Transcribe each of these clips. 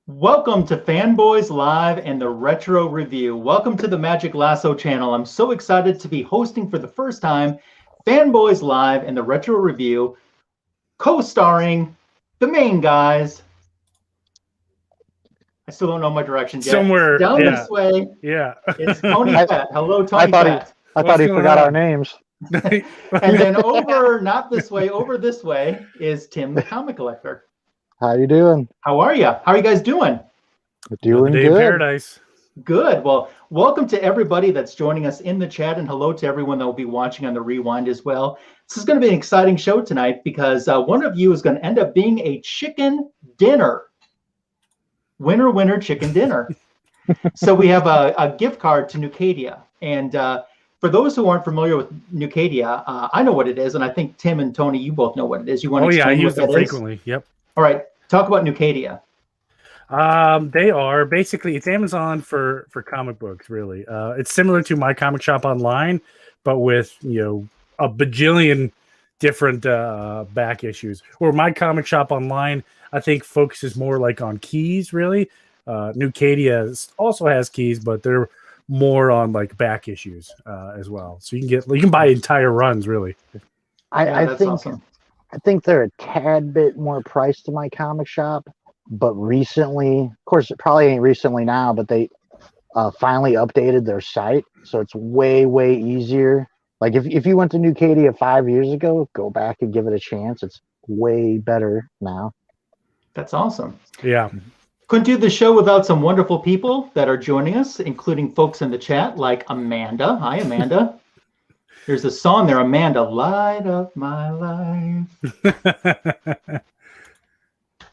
Welcome to Fanboys Live and the Retro Review. Welcome to the Magic Lasso channel. I'm so excited to be hosting for the first time Fanboys Live and the Retro Review, co-starring the main guys. I still don't know my directions yet. Somewhere down this way. Yeah. It's Tony Fett. Hello, Tony Fett. I thought he forgot our names. And then over, not this way, over this way is Tim the Comic Collector. How you doing? How are you? How are you guys doing? Doing Day in good. paradise. Good. Well, welcome to everybody that's joining us in the chat, and hello to everyone that will be watching on the rewind as well. This is going to be an exciting show tonight because one of you is going to end up being a chicken dinner. Winner, winner, chicken dinner. So we have a gift card to Nucadia. And for those who aren't familiar with Nucadia, I know what it is, and I think Tim and Tony, you both know what it is. You want to explain I use what them that is? frequently. Yep. All right. Talk about Nucadia. They are basically, it's Amazon for comic books, really. It's similar to My Comic Shop Online, but with, a bajillion different back issues. Or My Comic Shop Online, I think, focuses more like on keys, really. Nucadia also has keys, but they're more on like back issues as well. So you can buy entire runs, really. I think awesome. I think they're a tad bit more priced to My Comic Shop, but recently, of course, it probably ain't recently now, but they finally updated their site, so it's way easier. Like if you went to Nucadia 5 years ago, go back and give it a chance. It's way better now. That's awesome. Yeah. Couldn't do the show without some wonderful people that are joining us, including folks in the chat like Amanda. Hi, Amanda. There's a song there, Amanda, Light Up My Life.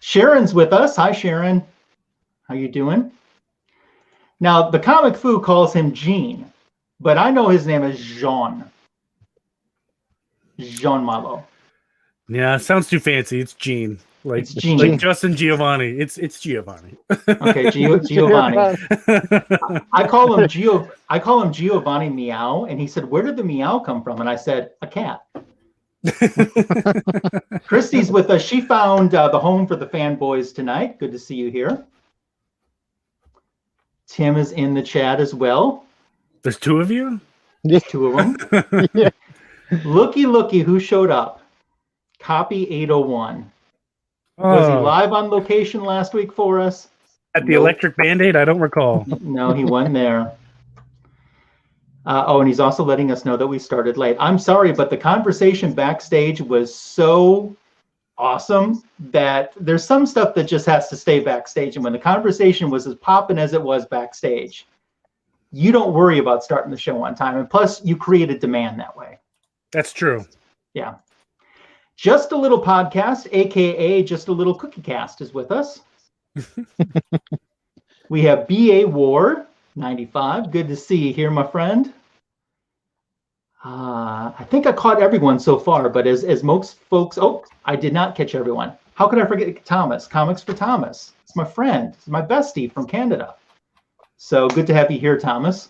Sharon's with us. Hi, Sharon. How you doing? Now, the Comic Foo calls him Gene, but I know his name is Jean. Jean Malo. Yeah, sounds too fancy. It's Gene. Like Justin Giovanni. It's Giovanni. Okay, Giovanni. I call him Giovanni Meow, and he said, "Where did the meow come from?" And I said, "A cat." Christy's with us. She found the home for the fanboys tonight. Good to see you here. Tim is in the chat as well. There's two of you? There's two of them. Yeah. Looky, who showed up? Copy 801. Was he live on location last week for us? At the Electric Band-Aid? I don't recall. No, he wasn't there. And he's also letting us know that we started late. I'm sorry, but the conversation backstage was so awesome that there's some stuff that just has to stay backstage. And when the conversation was as popping as it was backstage, you don't worry about starting the show on time. And plus, you created demand that way. That's true. Yeah. Just a Little Podcast, a.k.a. Just a Little Cookie Cast, is with us. We have B.A. Ward, 95. Good to see you here, my friend. I think I caught everyone so far, but as most folks... Oh, I did not catch everyone. How could I forget Thomas? Comics for Thomas. It's my friend. It's my bestie from Canada. So good to have you here, Thomas.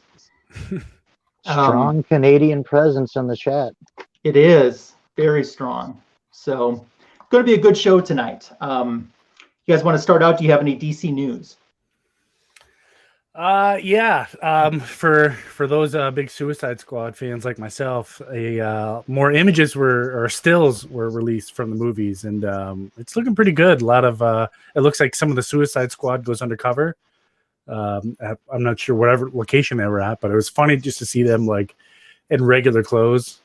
Strong Canadian presence in the chat. It is. Very strong. So, going to be a good show tonight. You guys want to start out? Do you have any DC news? Yeah. For those big Suicide Squad fans like myself, more images or stills were released from the movies, and it's looking pretty good. A lot of it looks like some of the Suicide Squad goes undercover. I'm not sure whatever location they were at, but it was funny just to see them like in regular clothes.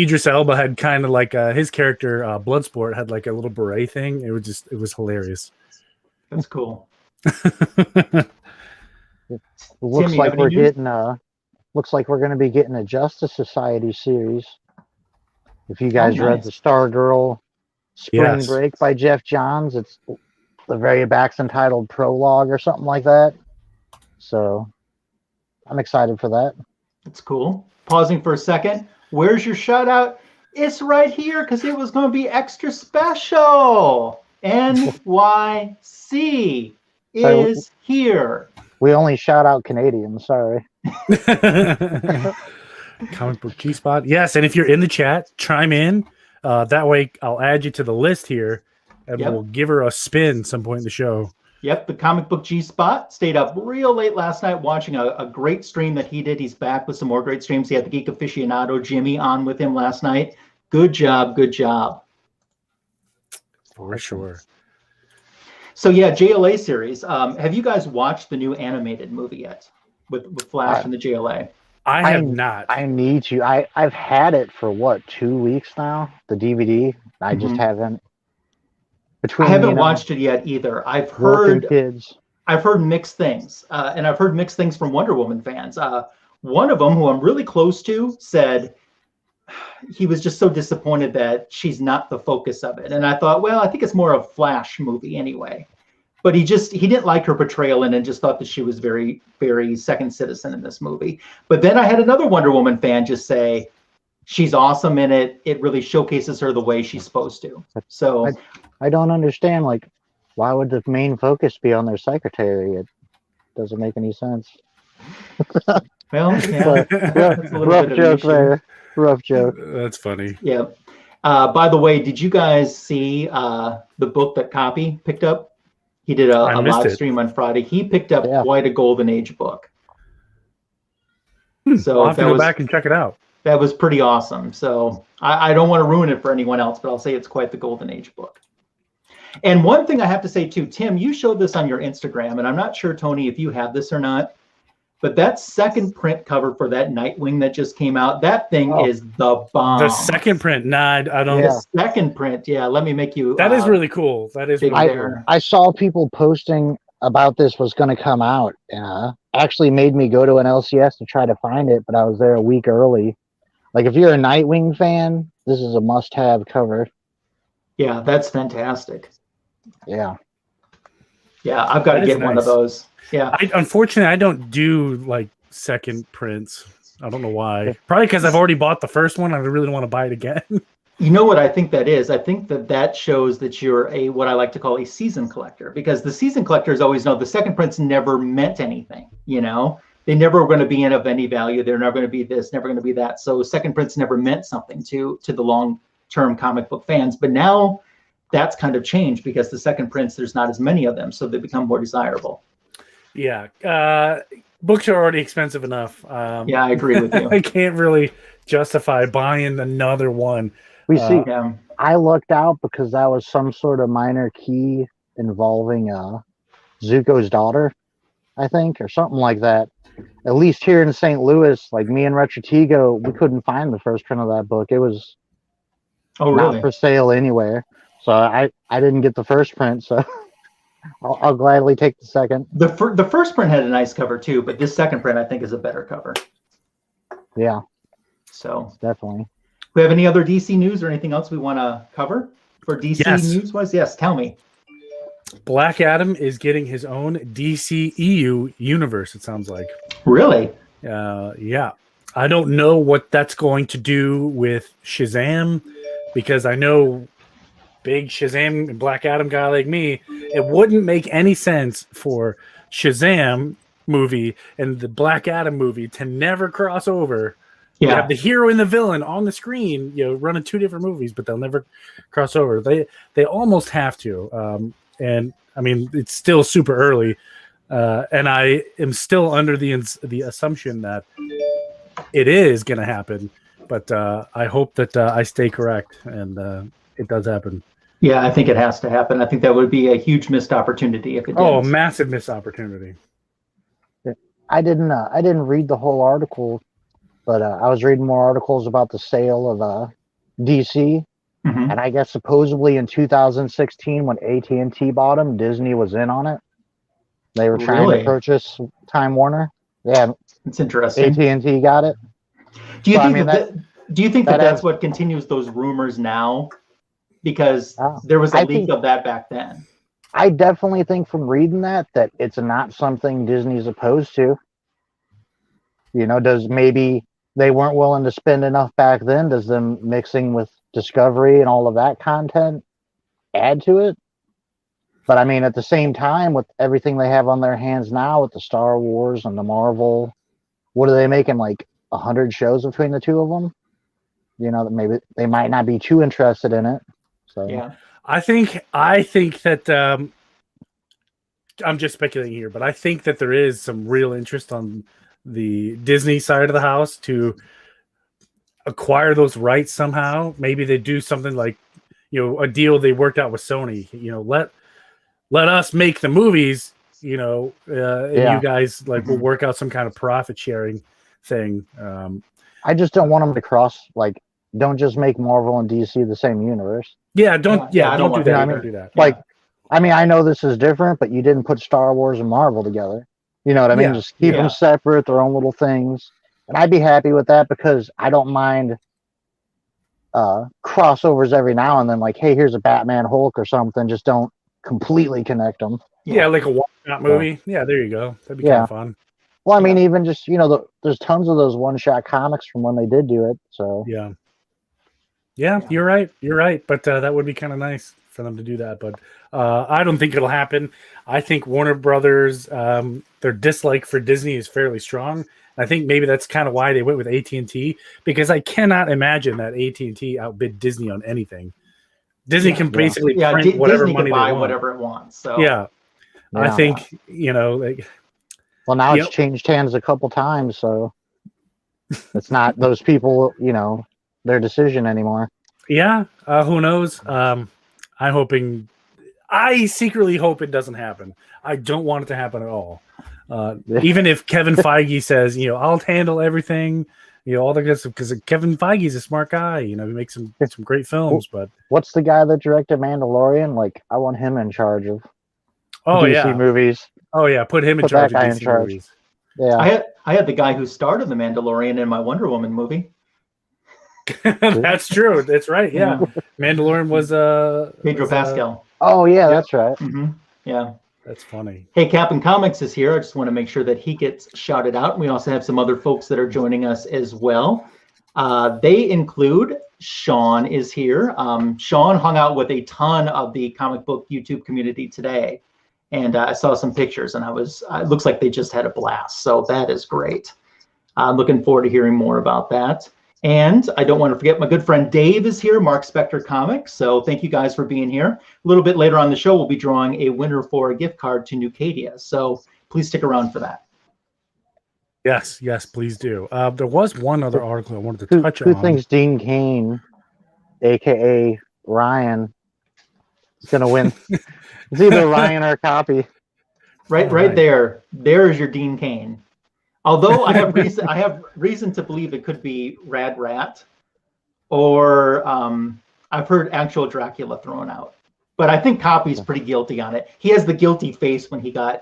Idris Elba had kind of like his character Bloodsport had like a little beret thing. It was hilarious. That's cool. It looks like we're getting looks like we're going to be getting a Justice Society series. If you guys read the Stargirl Spring Break by Jeff Johns, it's the very back's entitled Prologue or something like that. So I'm excited for that. That's cool. Pausing for a second. Where's your shout out? It's right here because it was going to be extra special. NYC is here. We only shout out Canadians. Sorry. Comic book G-Spot. Yes, and if you're in the chat, chime in. That way I'll add you to the list here, and we'll give her a spin some point in the show. Yep, the Comic Book G Spot stayed up real late last night watching a great stream that he did. He's back with some more great streams. He had the Geek Aficionado Jimmy on with him last night. Good job, good job. For sure. So yeah, JLA series. Have you guys watched the new animated movie yet with Flash and the JLA? I have not. I need to. I've had it for what, 2 weeks now. The DVD. I just haven't. I haven't watched it yet either. I've heard mixed things, and I've heard mixed things from Wonder Woman fans. One of them, who I'm really close to, said he was just so disappointed that she's not the focus of it. And I thought, well, I think it's more a Flash movie anyway. But he didn't like her portrayal in it and just thought that she was very, very second citizen in this movie. But then I had another Wonder Woman fan just say, she's awesome in it. It really showcases her the way she's supposed to. So I don't understand, like, why would the main focus be on their secretary? It doesn't make any sense. Well, yeah. Rough joke there. Rough joke. That's funny. Yeah. By the way, did you guys see the book that Copy picked up? He did a live stream on Friday. He picked up quite a Golden Age book. So I'll have to go back and check it out. That was pretty awesome. So I don't want to ruin it for anyone else, but I'll say it's quite the Golden Age book. And one thing I have to say too, Tim, you showed this on your Instagram, and I'm not sure, Tony, if you have this or not, but that second print cover for that Nightwing that just came out, that thing is the bomb. The second print, I don't. The second print, let me make you. That is really cool. That is really cool. I saw people posting about this was going to come out. Actually made me go to an LCS to try to find it, but I was there a week early. Like, if you're a Nightwing fan, this is a must-have cover. Yeah, that's fantastic. Yeah. Yeah, I've got to get one of those. Yeah. Unfortunately, I don't do like second prints. I don't know why. Probably because I've already bought the first one. I really don't want to buy it again. You know what I think that is? I think that shows that you're what I like to call a season collector, because the season collectors always know the second prints never meant anything. You know, they never were going to be of any value. They're never going to be this, never going to be that. So second prints never meant something to the long-term comic book fans. But now that's kind of changed because the second prints, there's not as many of them, so they become more desirable. Yeah. Books are already expensive enough. Yeah, I agree with you. I can't really justify buying another one. We see. I lucked out because that was some sort of minor key involving Zuko's daughter, I think, or something like that. At least here in St. Louis, like me and Retrotigo, we couldn't find the first print of that book. It was not for sale anywhere. So I didn't get the first print, so I'll gladly take the second. The first print had a nice cover too, but this second print I think is a better cover. Yeah. So definitely. We have any other DC news or anything else we want to cover for DC news-wise? Yes, tell me. Black Adam is getting his own DCEU universe, it sounds like. Really? Yeah. I don't know what that's going to do with Shazam, because I know big Shazam and Black Adam guy like me, it wouldn't make any sense for Shazam movie and the Black Adam movie to never cross over. You have the hero and the villain on the screen, running two different movies, but they'll never cross over. They almost have to. And I mean, it's still super early. And I am still under the assumption that it is going to happen, but I hope that I stay correct and it does happen. Yeah, I think it has to happen. I think that would be a huge missed opportunity if it did. Oh, massive missed opportunity. I didn't read the whole article, but I was reading more articles about the sale of DC, and I guess supposedly in 2016 when AT&T bought them, Disney was in on it. They were trying to purchase Time Warner. Yeah, it's interesting. AT&T got it. Do you think that's what continues those rumors now? Because there was a leak of that back then. I definitely think from reading that it's not something Disney's opposed to. Does maybe they weren't willing to spend enough back then? Does them mixing with Discovery and all of that content add to it? But I mean, at the same time, with everything they have on their hands now with the Star Wars and the Marvel, what are they making, like 100 shows between the two of them? That maybe they might not be too interested in it. So yeah, I think that I'm just speculating here, but I think that there is some real interest on the Disney side of the house to acquire those rights somehow. Maybe they do something like, a deal they worked out with Sony. Let us make the movies, and you guys will work out some kind of profit sharing thing. I just don't want them to cross. Don't just make Marvel and DC the same universe. Don't do that. Don't do that. I know this is different, but you didn't put Star Wars and Marvel together. You know what I mean? Just keep them separate, their own little things. And I'd be happy with that because I don't mind crossovers every now and then. Like, hey, here's a Batman Hulk or something. Just don't completely connect them. Yeah, like a one-shot movie. Yeah, there you go. That'd be kind of fun. Well, I mean, even just, there's tons of those one-shot comics from when they did do it. So Yeah, you're right. But that would be kind of nice for them to do that. But I don't think it'll happen. I think Warner Brothers, their dislike for Disney is fairly strong. I think maybe that's kind of why they went with AT&T, because I cannot imagine that AT&T outbid Disney on anything. Disney can basically print whatever Disney money can buy they want. Whatever it wants. So I think well, now it's changed hands a couple times, so it's not those people, their decision anymore. Yeah, who knows? I secretly hope it doesn't happen. I don't want it to happen at all. Even if Kevin Feige says, I'll handle everything, all the good stuff, because Kevin Feige's a smart guy. He makes some great films. But what's the guy that directed Mandalorian? I want him in charge of DC movies. Oh yeah, put him in charge of DC movies. Yeah, I had the guy who starred in the Mandalorian in my Wonder Woman movie. That's true. That's right. Yeah, Mandalorian was Pedro Pascal. Oh yeah, that's right. Mm-hmm. Yeah. That's funny. Hey, Captain Comics is here. I just want to make sure that he gets shouted out. We also have some other folks that are joining us as well. They include Sean is here. Sean hung out with a ton of the comic book YouTube community today. And I saw some pictures and it looks like they just had a blast. So that is great. I'm looking forward to hearing more about that. And I don't want to forget my good friend Dave is here, Mark Spector Comics. So thank you guys for being here. A little bit later on the show, we'll be drawing a winner for a gift card to Nucadia. So please stick around for that. Yes, please do. There was one other article I wanted to touch on. Who thinks Dean Cain, a.k.a. Ryan, is going to win? It's either Ryan or a copy. Right there. There is your Dean Cain. Although I have reason to believe it could be Rad Rat, or I've heard actual Dracula thrown out. But I think Copy's pretty guilty on it. He has the guilty face when he kind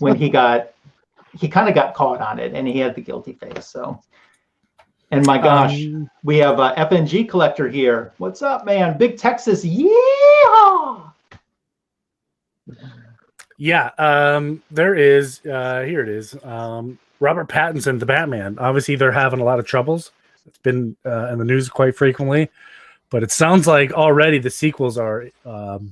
of got caught on it, and he had the guilty face. So, and my gosh, we have a FNG collector here. What's up, man? Big Texas, yeah. Yeah, there is. Here it is. Robert Pattinson, the Batman. Obviously, they're having a lot of troubles. It's been in the news quite frequently, but it sounds like already the sequels are up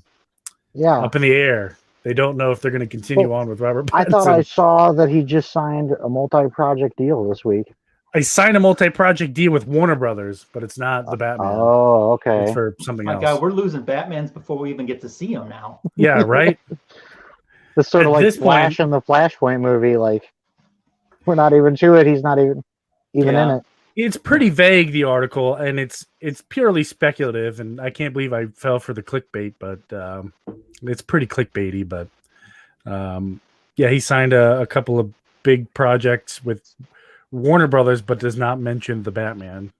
in the air. They don't know if they're going to continue on with Robert Pattinson. I thought I saw that he just signed a multi-project deal this week. I signed a multi-project deal with Warner Brothers, but it's not the Batman. Oh, okay. It's for something else. My God, we're losing Batmans before we even get to see them now. Yeah, right? It's sort of like Flash in the Flashpoint movie. We're not even to it. He's not even in it. It's pretty vague, the article, and it's purely speculative, and I can't believe I fell for the clickbait, but it's pretty clickbaity. But he signed a couple of big projects with Warner Brothers, but does not mention the Batman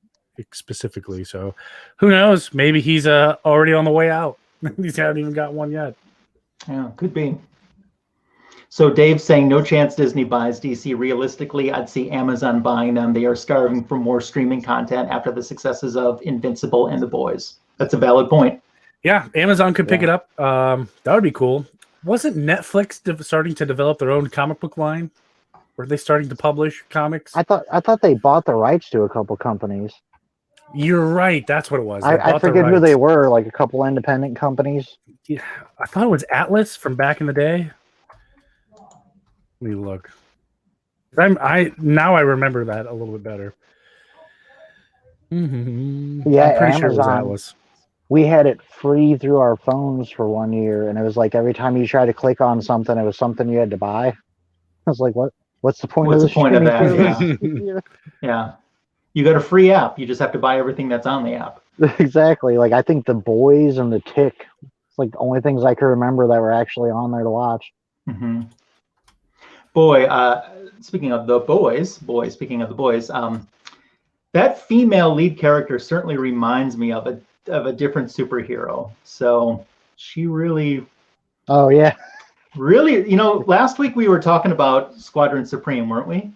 specifically. So who knows? Maybe he's already on the way out. He's haven't even got one yet. Yeah, could be. So Dave's saying no chance Disney buys DC. Realistically, I'd see Amazon buying them. They are starving for more streaming content after the successes of Invincible and The Boys. That's a valid point. Yeah, Amazon could pick it up. That would be cool. Wasn't Netflix starting to develop their own comic book line? Were they starting to publish comics? I thought they bought the rights to a couple companies. You're right. That's what it was. I forget who they were, like a couple independent companies. Yeah, I thought it was Atlas from back in the day. Let me look. Now I remember that a little bit better. Yeah, I'm pretty Amazon. sure it was Atlas. we had it free through our phones for 1 year, and it was like every time you try to click on something, it was something you had to buy. I was like, what? What's the point What's of the point of streaming that? service? Yeah. You got a free app. You just have to buy everything that's on the app. Exactly. Like I think The Boys and The Tick, it's like the only things I can remember that were actually on there to watch. Mm-hmm. Boy, speaking of the boys, speaking of the boys, that female lead character certainly reminds me of a different superhero. So she really, Oh yeah, really, last week we were talking about Squadron Supreme, weren't we?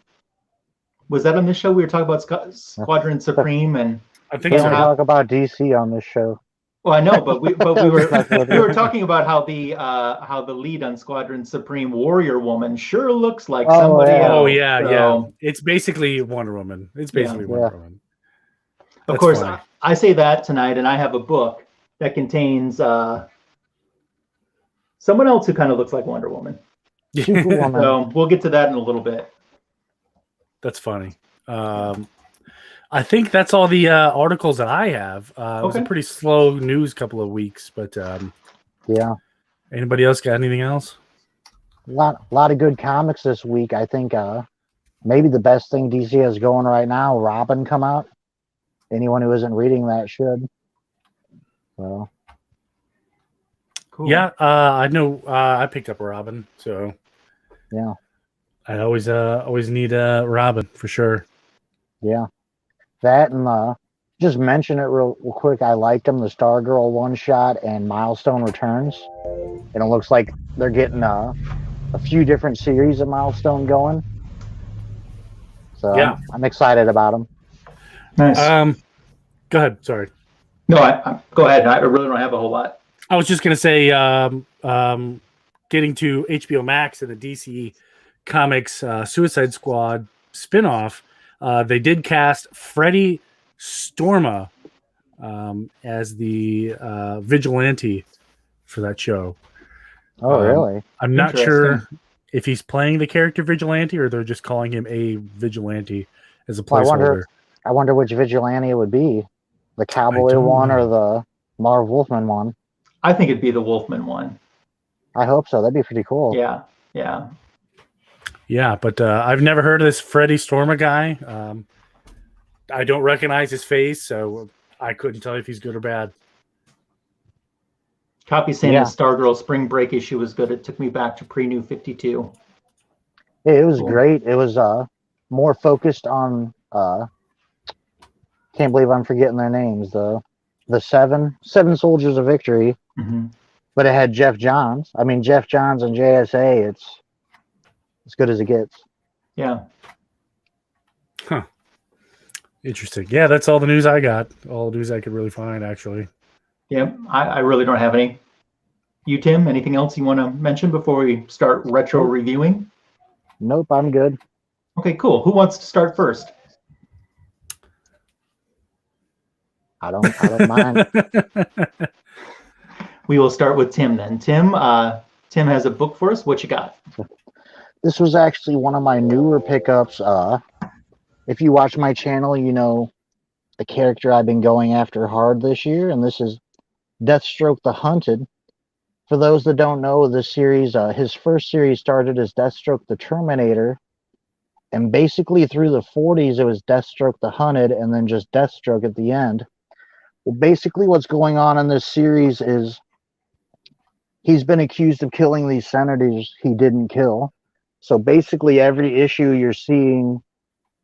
Was that on this show? We were talking about Squadron Supreme, and I think we so. talk about DC on this show. Well, I know, but we were talking about how the lead on Squadron Supreme, Warrior Woman, sure looks like somebody else. Oh yeah, yeah. It's basically Wonder Woman. It's basically Wonder Woman. Of course, I say that tonight, and I have a book that contains someone else who kind of looks like Wonder Woman. So we'll get to that in a little bit. That's funny. I think that's all the articles that I have. It was a pretty slow news couple of weeks, but yeah. Anybody else got anything else? A lot of good comics this week. I think maybe the best thing DC has going right now, Robin come out. Anyone who isn't reading that should. So. Cool. Yeah, I know. I picked up Robin, so yeah, I always need Robin for sure. Yeah, that and just mention it real quick. I liked them, the Stargirl one shot and Milestone Returns, and it looks like they're getting a few different series of Milestone going. So yeah, I'm excited about them. Nice. Go ahead. Sorry. No, I go ahead. I really don't have a whole lot. I was just going to say, getting to HBO Max and the DC Comics Suicide Squad spinoff, they did cast Freddie Storma as the vigilante for that show. Oh, really? I'm not sure if he's playing the character vigilante or they're just calling him a vigilante as a placeholder. I wonder which vigilante it would be, the Cowboy one or the Marv Wolfman one. I think it'd be the Wolfman one. I hope so. That'd be pretty cool. Yeah, but I've never heard of this Freddie Storma guy. I don't recognize his face, so I couldn't tell you if he's good or bad. Copy saying the Stargirl Spring Break issue was good. It took me back to pre-New 52. It was great. It was more focused on can't believe I'm forgetting their names, though. The seven Soldiers of Victory. Mm-hmm. But it had Jeff Johns. I mean, Jeff Johns and JSA, it's as good as it gets. Yeah. Huh. Interesting. Yeah, that's all the news I got. All the news I could really find, actually. Yeah, I really don't have any. You, Tim, anything else you want to mention before we start retro reviewing? Nope, I'm good. Okay, cool. Who wants to start first? I don't mind. We will start with Tim then. Tim has a book for us. What you got? This was actually one of my newer pickups. If you watch my channel, you know the character I've been going after hard this year, and this is Deathstroke the Hunted. For those that don't know, this series, his first series started as Deathstroke the Terminator, and basically through the 40s, it was Deathstroke the Hunted, and then just Deathstroke at the end. Well, basically what's going on in this series is he's been accused of killing these senators he didn't kill. So basically every issue you're seeing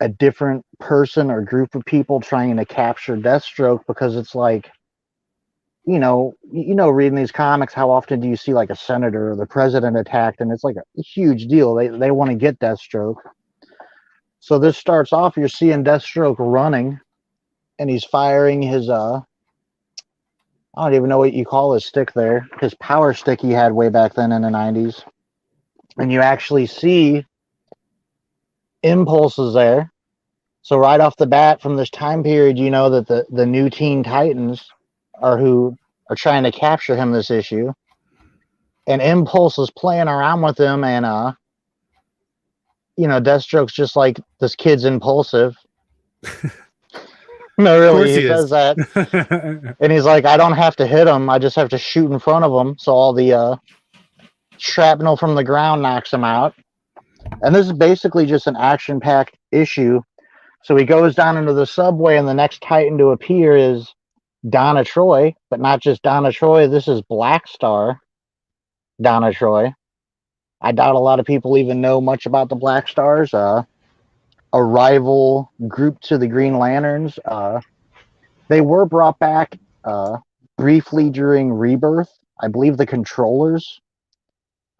a different person or group of people trying to capture Deathstroke, because it's like, you know, reading these comics, how often do you see like a senator or the president attacked, and it's like a huge deal. They want to get Deathstroke. So this starts off, you're seeing Deathstroke running, and he's firing his I don't even know what you call his stick there. His power stick he had way back then in the 90s. And you actually see impulses there. So right off the bat from this time period, you know that the new Teen Titans are who are trying to capture him this issue. And Impulse is playing around with him, and Deathstroke's just like, this kid's impulsive. No, Of really, course he says that. And he's like, I don't have to hit him. I just have to shoot in front of him. So all the shrapnel from the ground knocks him out. And this is basically just an action-packed issue. So he goes down into the subway, and the next Titan to appear is Donna Troy, but not just Donna Troy. This is Black Star Donna Troy. I doubt a lot of people even know much about the Black Stars. A rival group to the Green Lanterns. They were brought back briefly during Rebirth. I believe the Controllers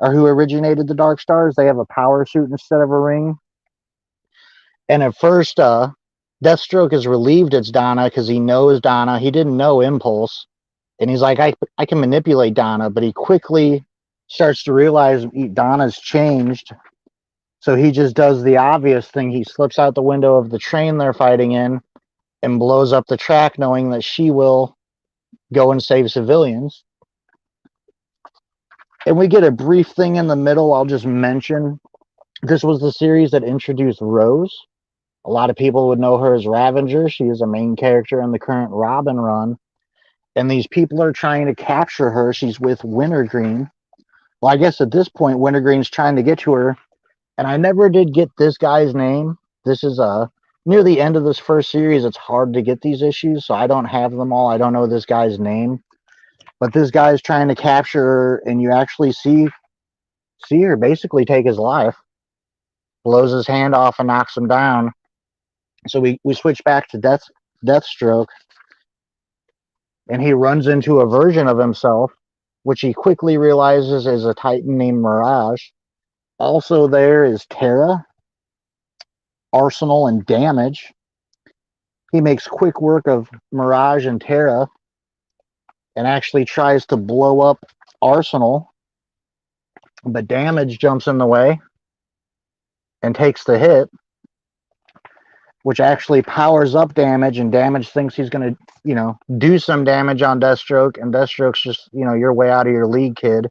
are who originated the Dark Stars. They have a power suit instead of a ring. And at first, Deathstroke is relieved it's Donna because he knows Donna. He didn't know Impulse. And he's like, I can manipulate Donna. But he quickly starts to realize Donna's changed. So he just does the obvious thing. He slips out the window of the train they're fighting in and blows up the track, knowing that she will go and save civilians. And we get a brief thing in the middle. I'll just mention this was the series that introduced Rose. A lot of people would know her as Ravenger. She is a main character in the current Robin run. And these people are trying to capture her. She's with Wintergreen. Well, I guess at this point, Wintergreen's trying to get to her. And I never did get this guy's name. This is near the end of this first series. It's hard to get these issues, so I don't have them all. I don't know this guy's name. But this guy's trying to capture her, and you actually see her basically take his life. Blows his hand off and knocks him down. So we switch back to Deathstroke, and he runs into a version of himself, which he quickly realizes is a Titan named Mirage. Also there is Terra, Arsenal, and Damage. He makes quick work of Mirage and Terra and actually tries to blow up Arsenal, but Damage jumps in the way and takes the hit, which actually powers up Damage, and Damage thinks he's going to, do some damage on Deathstroke, and Deathstroke's just, you're way out of your league, kid.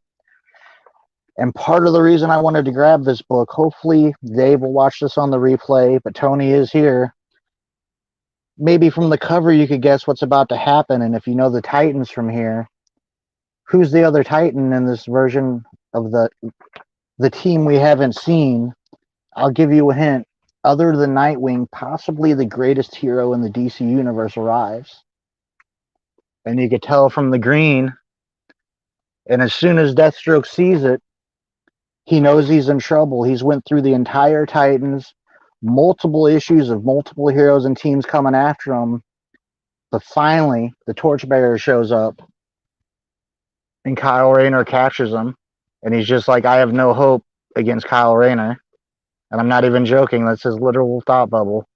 And part of the reason I wanted to grab this book, hopefully Dave will watch this on the replay, but Tony is here. Maybe from the cover you could guess what's about to happen, and if you know the Titans from here, who's the other Titan in this version of the team we haven't seen? I'll give you a hint. Other than Nightwing, possibly the greatest hero in the DC universe arrives. And you could tell from the green. And as soon as Deathstroke sees it, he knows he's in trouble. He's went through the entire Titans, multiple issues of multiple heroes and teams coming after him. But finally, the Torchbearer shows up, and Kyle Rayner captures him. And he's just like, I have no hope against Kyle Rayner. And I'm not even joking. That's his literal thought bubble.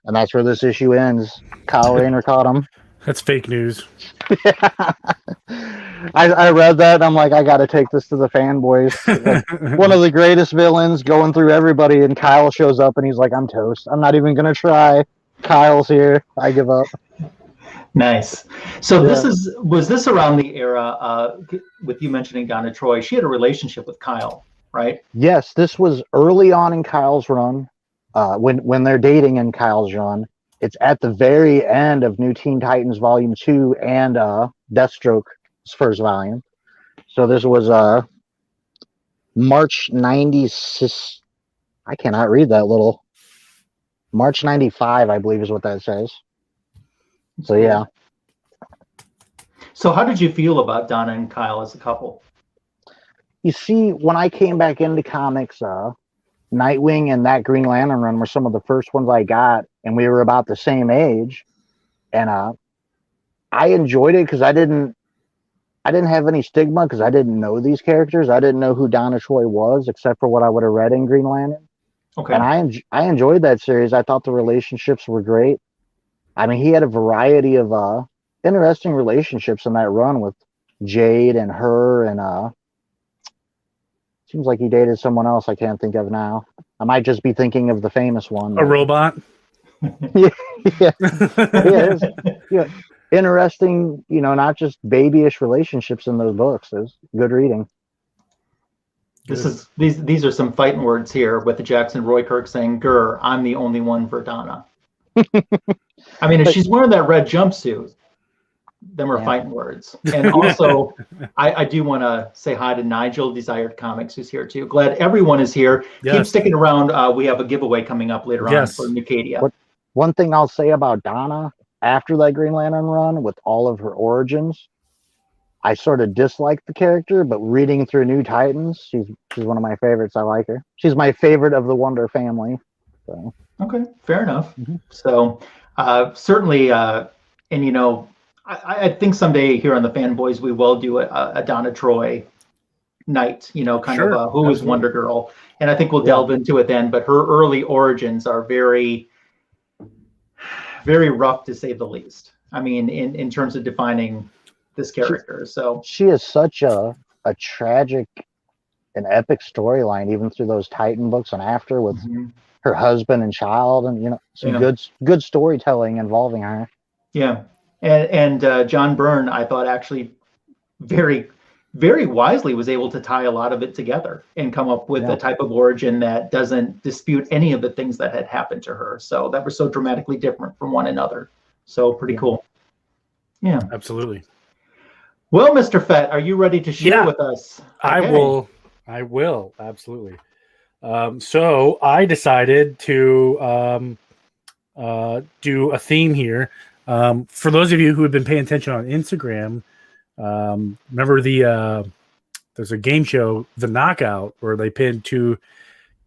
And that's where this issue ends. Kyle Rayner caught him. That's fake news. Yeah. I read that, and I'm like, I got to take this to the fanboys. Like, one of the greatest villains going through everybody, and Kyle shows up, and he's like, I'm toast. I'm not even going to try. Kyle's here. I give up. Nice. So Yeah. Was this around the era, with you mentioning Donna Troy, she had a relationship with Kyle, right? Yes, this was early on in Kyle's run, when they're dating in Kyle's run. It's at the very end of New Teen Titans Volume 2 and Deathstroke's first volume. So this was March 96. I cannot read that little. March 95, I believe is what that says. So yeah. So how did you feel about Donna and Kyle as a couple? You see, when I came back into comics, Nightwing and that Green Lantern run were some of the first ones I got, and we were about the same age. And I enjoyed it because I didn't have any stigma because I didn't know these characters. I didn't know who Donna Troy was except for what I would have read in Green Lantern. Okay. And I enjoyed that series. I thought the relationships were great. I mean, he had a variety of interesting relationships in that run with Jade and her, and seems like he dated someone else I can't think of now. I might just be thinking of the famous one. A robot? Yeah. Yeah. Interesting, not just babyish relationships in those books. It was good reading. These are some fighting words here with the Jackson Roykirk saying, "Grr, I'm the only one for Donna." I mean, if she's wearing that red jumpsuit, them are fighting words. And also, I do want to say hi to Nigel, Desired Comics, who's here too. Glad everyone is here. Yes. Keep sticking around. We have a giveaway coming up later on for Nucadia. One thing I'll say about Donna, after that Green Lantern run, with all of her origins, I sort of disliked the character, but reading through New Titans, she's one of my favorites. I like her. She's my favorite of the Wonder family. So. Okay, fair enough. So certainly, and you know, I think someday here on the Fanboys we will do a Donna Troy night. You know, kind of who is Wonder Girl, and I think we'll delve into it then. But her early origins are very, very rough to say the least. I mean, in terms of defining this character. So she is such a tragic and epic storyline, even through those Titan books and after, with her husband and child, and you know, some good storytelling involving her. Yeah, and John Byrne, I thought actually very, very wisely was able to tie a lot of it together and come up with a type of origin that doesn't dispute any of the things that had happened to her. So that were so dramatically different from one another. So pretty cool. Yeah, absolutely. Well, Mr. Fett, are you ready to share with us? Okay. I will. Absolutely. So I decided to do a theme here. For those of you who have been paying attention on Instagram, remember there's a game show, The Knockout, where they pin two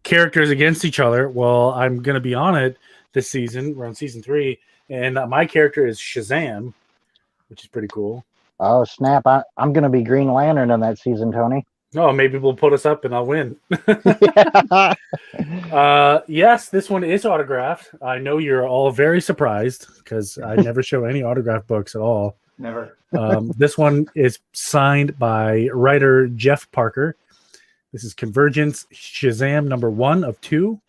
characters against each other. Well, I'm going to be on it this season. We're on season 3, and my character is Shazam, which is pretty cool. Oh, snap. I'm going to be Green Lantern in that season, Tony. Oh, maybe we'll put us up and I'll win. Yes, this one is autographed. I know you're all very surprised because I never show any autographed books at all. Never. This one is signed by writer Jeff Parker. This is Convergence Shazam #1 of 2.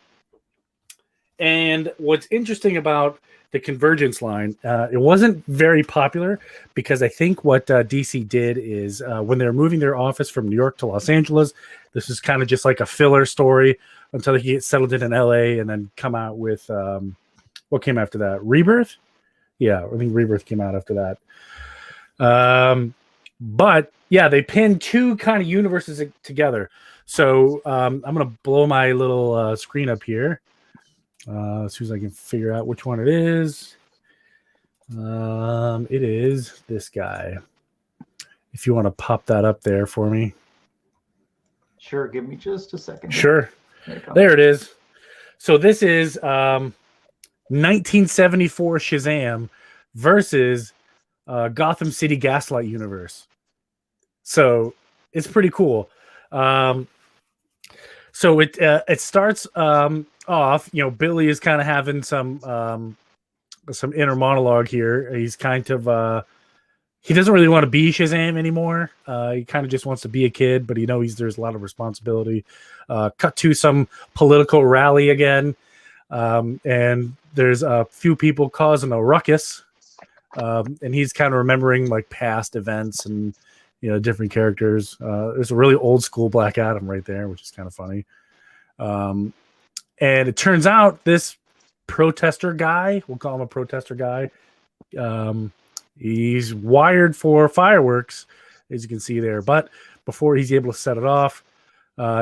And what's interesting about the Convergence line, it wasn't very popular because I think what DC did is when they were moving their office from New York to Los Angeles, this is kind of just like a filler story until they get settled in LA and then come out with what came after that? Rebirth? Yeah, I think Rebirth came out after that. But yeah, they pinned two kind of universes together. So I'm going to blow my little screen up here. As soon as I can figure out which one it is. It is this guy. If you want to pop that up there for me. Sure, give me just a second. Sure. There it is. So this is 1974 Shazam versus Gotham City Gaslight Universe. So it's pretty cool. So it starts off, you know, Billy is kind of having some inner monologue here. He's kind of he doesn't really want to be Shazam anymore. He kind of just wants to be a kid, but there's a lot of responsibility. Cut to some political rally again, and there's a few people causing a ruckus, and he's kind of remembering like past events and different characters. There's a really old school Black Adam right there, which is kind of funny. And it turns out this protester guy, we'll call him a protester guy, he's wired for fireworks, as you can see there. But before he's able to set it off,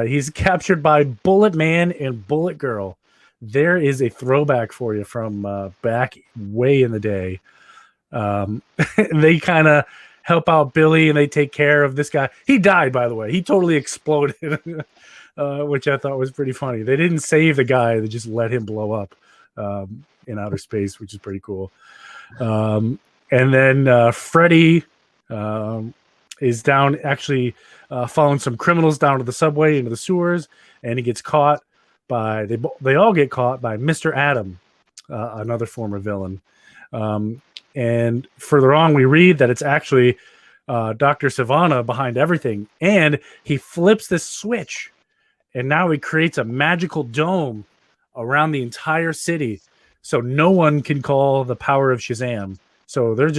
he's captured by Bullet Man and Bullet Girl. There is a throwback for you from back way in the day. They kind of help out Billy and they take care of this guy. He died, by the way. He totally exploded, which I thought was pretty funny. They didn't save the guy. They just let him blow up in outer space, which is pretty cool. And then Freddy is down, actually following some criminals down to the subway, into the sewers, and he gets caught by, they all get caught by Mr. Atom, another former villain. And further on, we read that it's actually Dr. Sivana behind everything. And he flips this switch, and now he creates a magical dome around the entire city. So no one can call the power of Shazam. So they're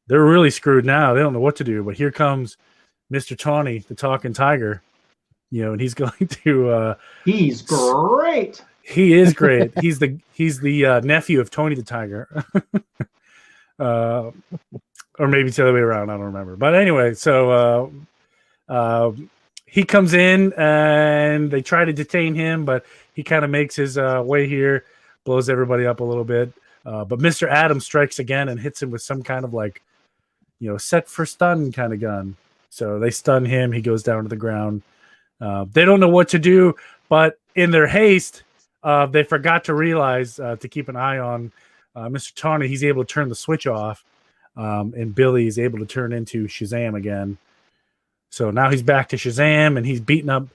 really screwed now. They don't know what to do. But here comes Mr. Tawny, the talking tiger. And he's going to... he's great. He is great. He's the nephew of Tony the Tiger. Or maybe it's the other way around. I don't remember. But anyway, so he comes in and they try to detain him, but he kind of makes his way here, blows everybody up a little bit. But Mr. Adams strikes again and hits him with some kind of like, set for stun kind of gun. So they stun him. He goes down to the ground. They don't know what to do, but in their haste, they forgot to realize to keep an eye on Mr. Tawny. He's able to turn the switch off, and Billy is able to turn into Shazam again. So now he's back to Shazam, and he's beating up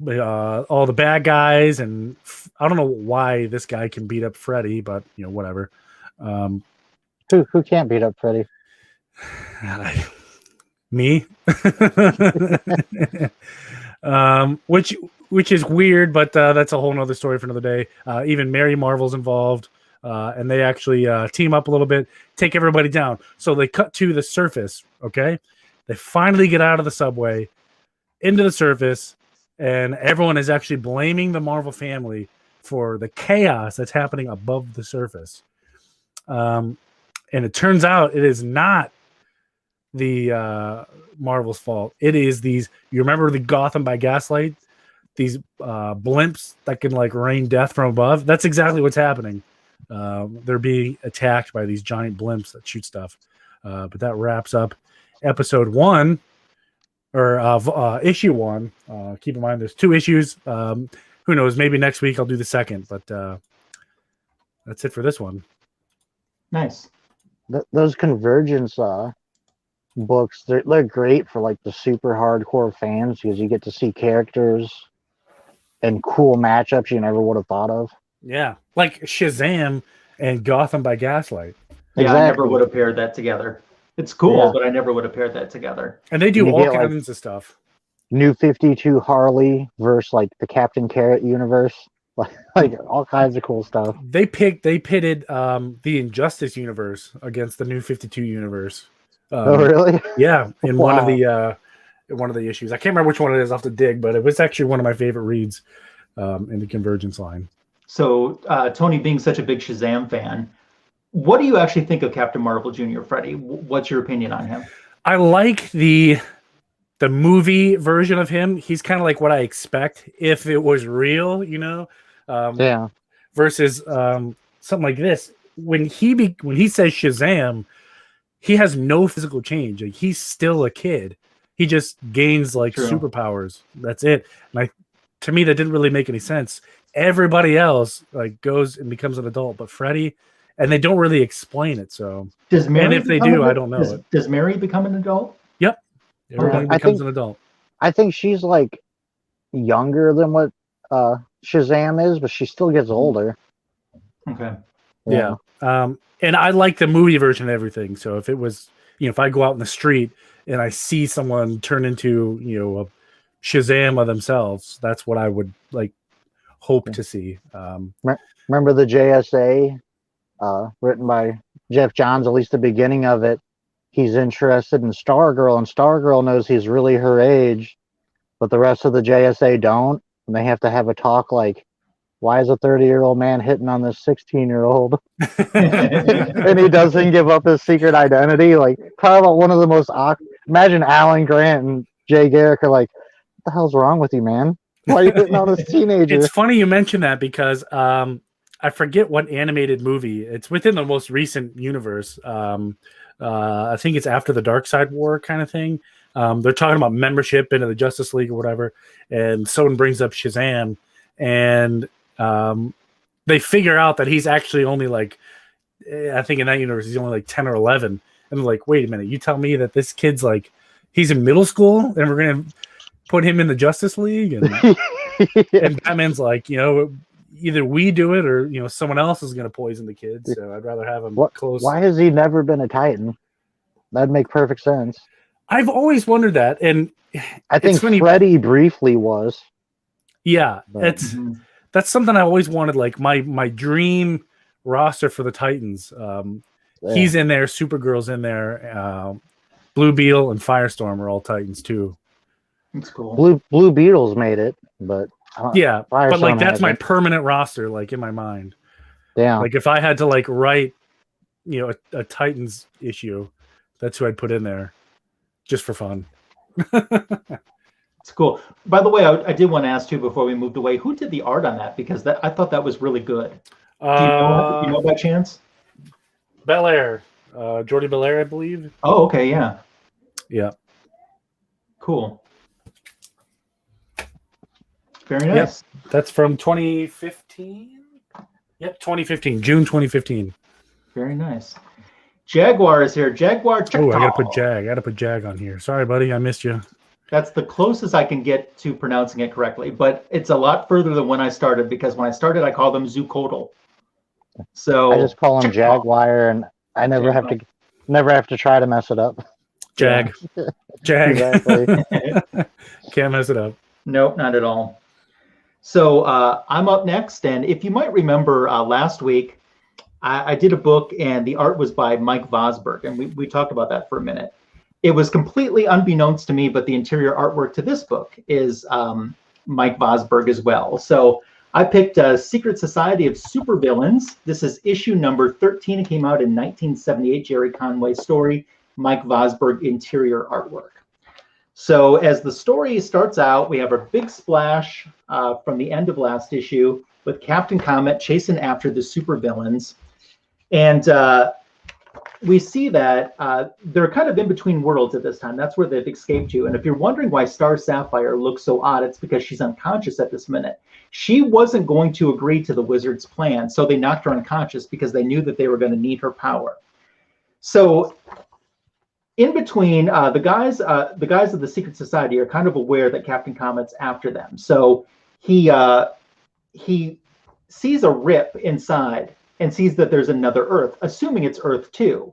all the bad guys. And I don't know why this guy can beat up Freddy, but whatever. Who can't beat up Freddy? Me. Which is weird, but that's a whole nother story for another day. Even Mary Marvel's involved, and they actually team up a little bit, take everybody down. So they cut to the surface. Okay, they finally get out of the subway into the surface, and everyone is actually blaming the Marvel family for the chaos that's happening above the surface. And it turns out it is not the Marvel's fault. It is these. You remember the Gotham by Gaslight? These blimps that can like rain death from above. That's exactly what's happening. They're being attacked by these giant blimps that shoot stuff. But that wraps up episode 1 or issue 1. Keep in mind there's 2 issues. Who knows? Maybe next week I'll do the second. But that's it for this one. Nice. Those Convergence books, they're great for like the super hardcore fans because you get to see characters and cool matchups you never would have thought of. Yeah, like Shazam and Gotham by Gaslight. Yeah, Exactly. I never would have paired that together. It's cool, but I never would have paired that together. And they do all kinds of stuff. New 52 Harley versus like the Captain Carrot universe. Like all kinds of cool stuff. They pitted the Injustice universe against the New 52 universe. Oh, really? Yeah, in one of the issues. I can't remember which one it is. I'll have to dig, but it was actually one of my favorite reads in the Convergence line. So, Tony, being such a big Shazam fan, what do you actually think of Captain Marvel Jr., Freddy? What's your opinion on him? I like the movie version of him. He's kind of like what I expect if it was real, Yeah. Versus something like this. When he says Shazam, he has no physical change. Like, he's still a kid. He just gains superpowers. That's it. And to me, that didn't really make any sense. Everybody else like goes and becomes an adult, but Freddy, and they don't really explain it. So, and if they do, I don't know. Does Mary become an adult? Yep. Everybody becomes an adult. I think she's like younger than what Shazam is, but she still gets older. Okay. Yeah. And I like the movie version of everything. So if it was, if I go out in the street and I see someone turn into, a Shazam of themselves, that's what I would like hope to see. Remember the JSA written by Jeff Johns, at least the beginning of it. He's interested in Stargirl, and Stargirl knows he's really her age, but the rest of the JSA don't. And they have to have a talk like, why is a 30-year-old man hitting on this 16-year-old? And he doesn't give up his secret identity. Like, talk about one of the most imagine Alan Grant and Jay Garrick are like, what the hell's wrong with you, man? Why are you hitting on this teenager? It's funny you mention that because I forget what animated movie. It's within the most recent universe. I think it's after the Dark Side War kind of thing. They're talking about membership into the Justice League or whatever, and someone brings up Shazam, and they figure out that he's actually only like, I think in that universe he's only like 10 or 11, and they're like, wait a minute, you tell me that this kid's like, he's in middle school and we're gonna put him in the Justice League? And and Batman's like, either we do it or someone else is gonna poison the kid, so I'd rather have him close. Why has he never been a Titan? That'd make perfect sense. I've always wondered that, and I think Freddy briefly was. Yeah, that's something I always wanted. Like my dream roster for the Titans. He's in there. Supergirl's in there. Blue Beetle and Firestorm are all Titans too. That's cool. Blue Beetle's made it, but Yeah, but like that's my permanent roster, like in my mind. Yeah. Like if I had to like write, a Titans issue, that's who I'd put in there, just for fun. It's cool. By the way, I did want to ask too before we moved away, who did the art on that? Because I thought that was really good. Do you know by chance? Belair, Jordy Belair, I believe. Oh, okay, yeah. Yeah. Cool. Very nice. Yep. That's from 2015. Yep, 2015, June 2015. Very nice. Jaguar is here. Jaguar. Oh, I gotta put Jag on here. Sorry, buddy, I missed you. That's the closest I can get to pronouncing it correctly, but it's a lot further than when I started, because when I started, I called them Zucodal. So I just call him Jaguar, and I never have to try to mess it up. Jag. Jag. Exactly. Can't mess it up. Nope, not at all. So I'm up next, and if you might remember last week, I did a book, and the art was by Mike Vosberg, and we talked about that for a minute. It was completely unbeknownst to me, but the interior artwork to this book is Mike Vosberg as well. So I picked Secret Society of Supervillains. This is issue number 13. It came out in 1978, Jerry Conway story, Mike Vosberg interior artwork. So as the story starts out, we have a big splash from the end of last issue with Captain Comet chasing after the supervillains. And we see that they're kind of in between worlds at this time. That's where they've escaped to. And if you're wondering why Star Sapphire looks so odd, it's because she's unconscious at this minute. She wasn't going to agree to the Wizard's plan, so they knocked her unconscious because they knew that they were going to need her power. So in between, the guys of the Secret Society are kind of aware that Captain Comet's after them. So he sees a rip inside and sees that there's another Earth, assuming it's Earth 2.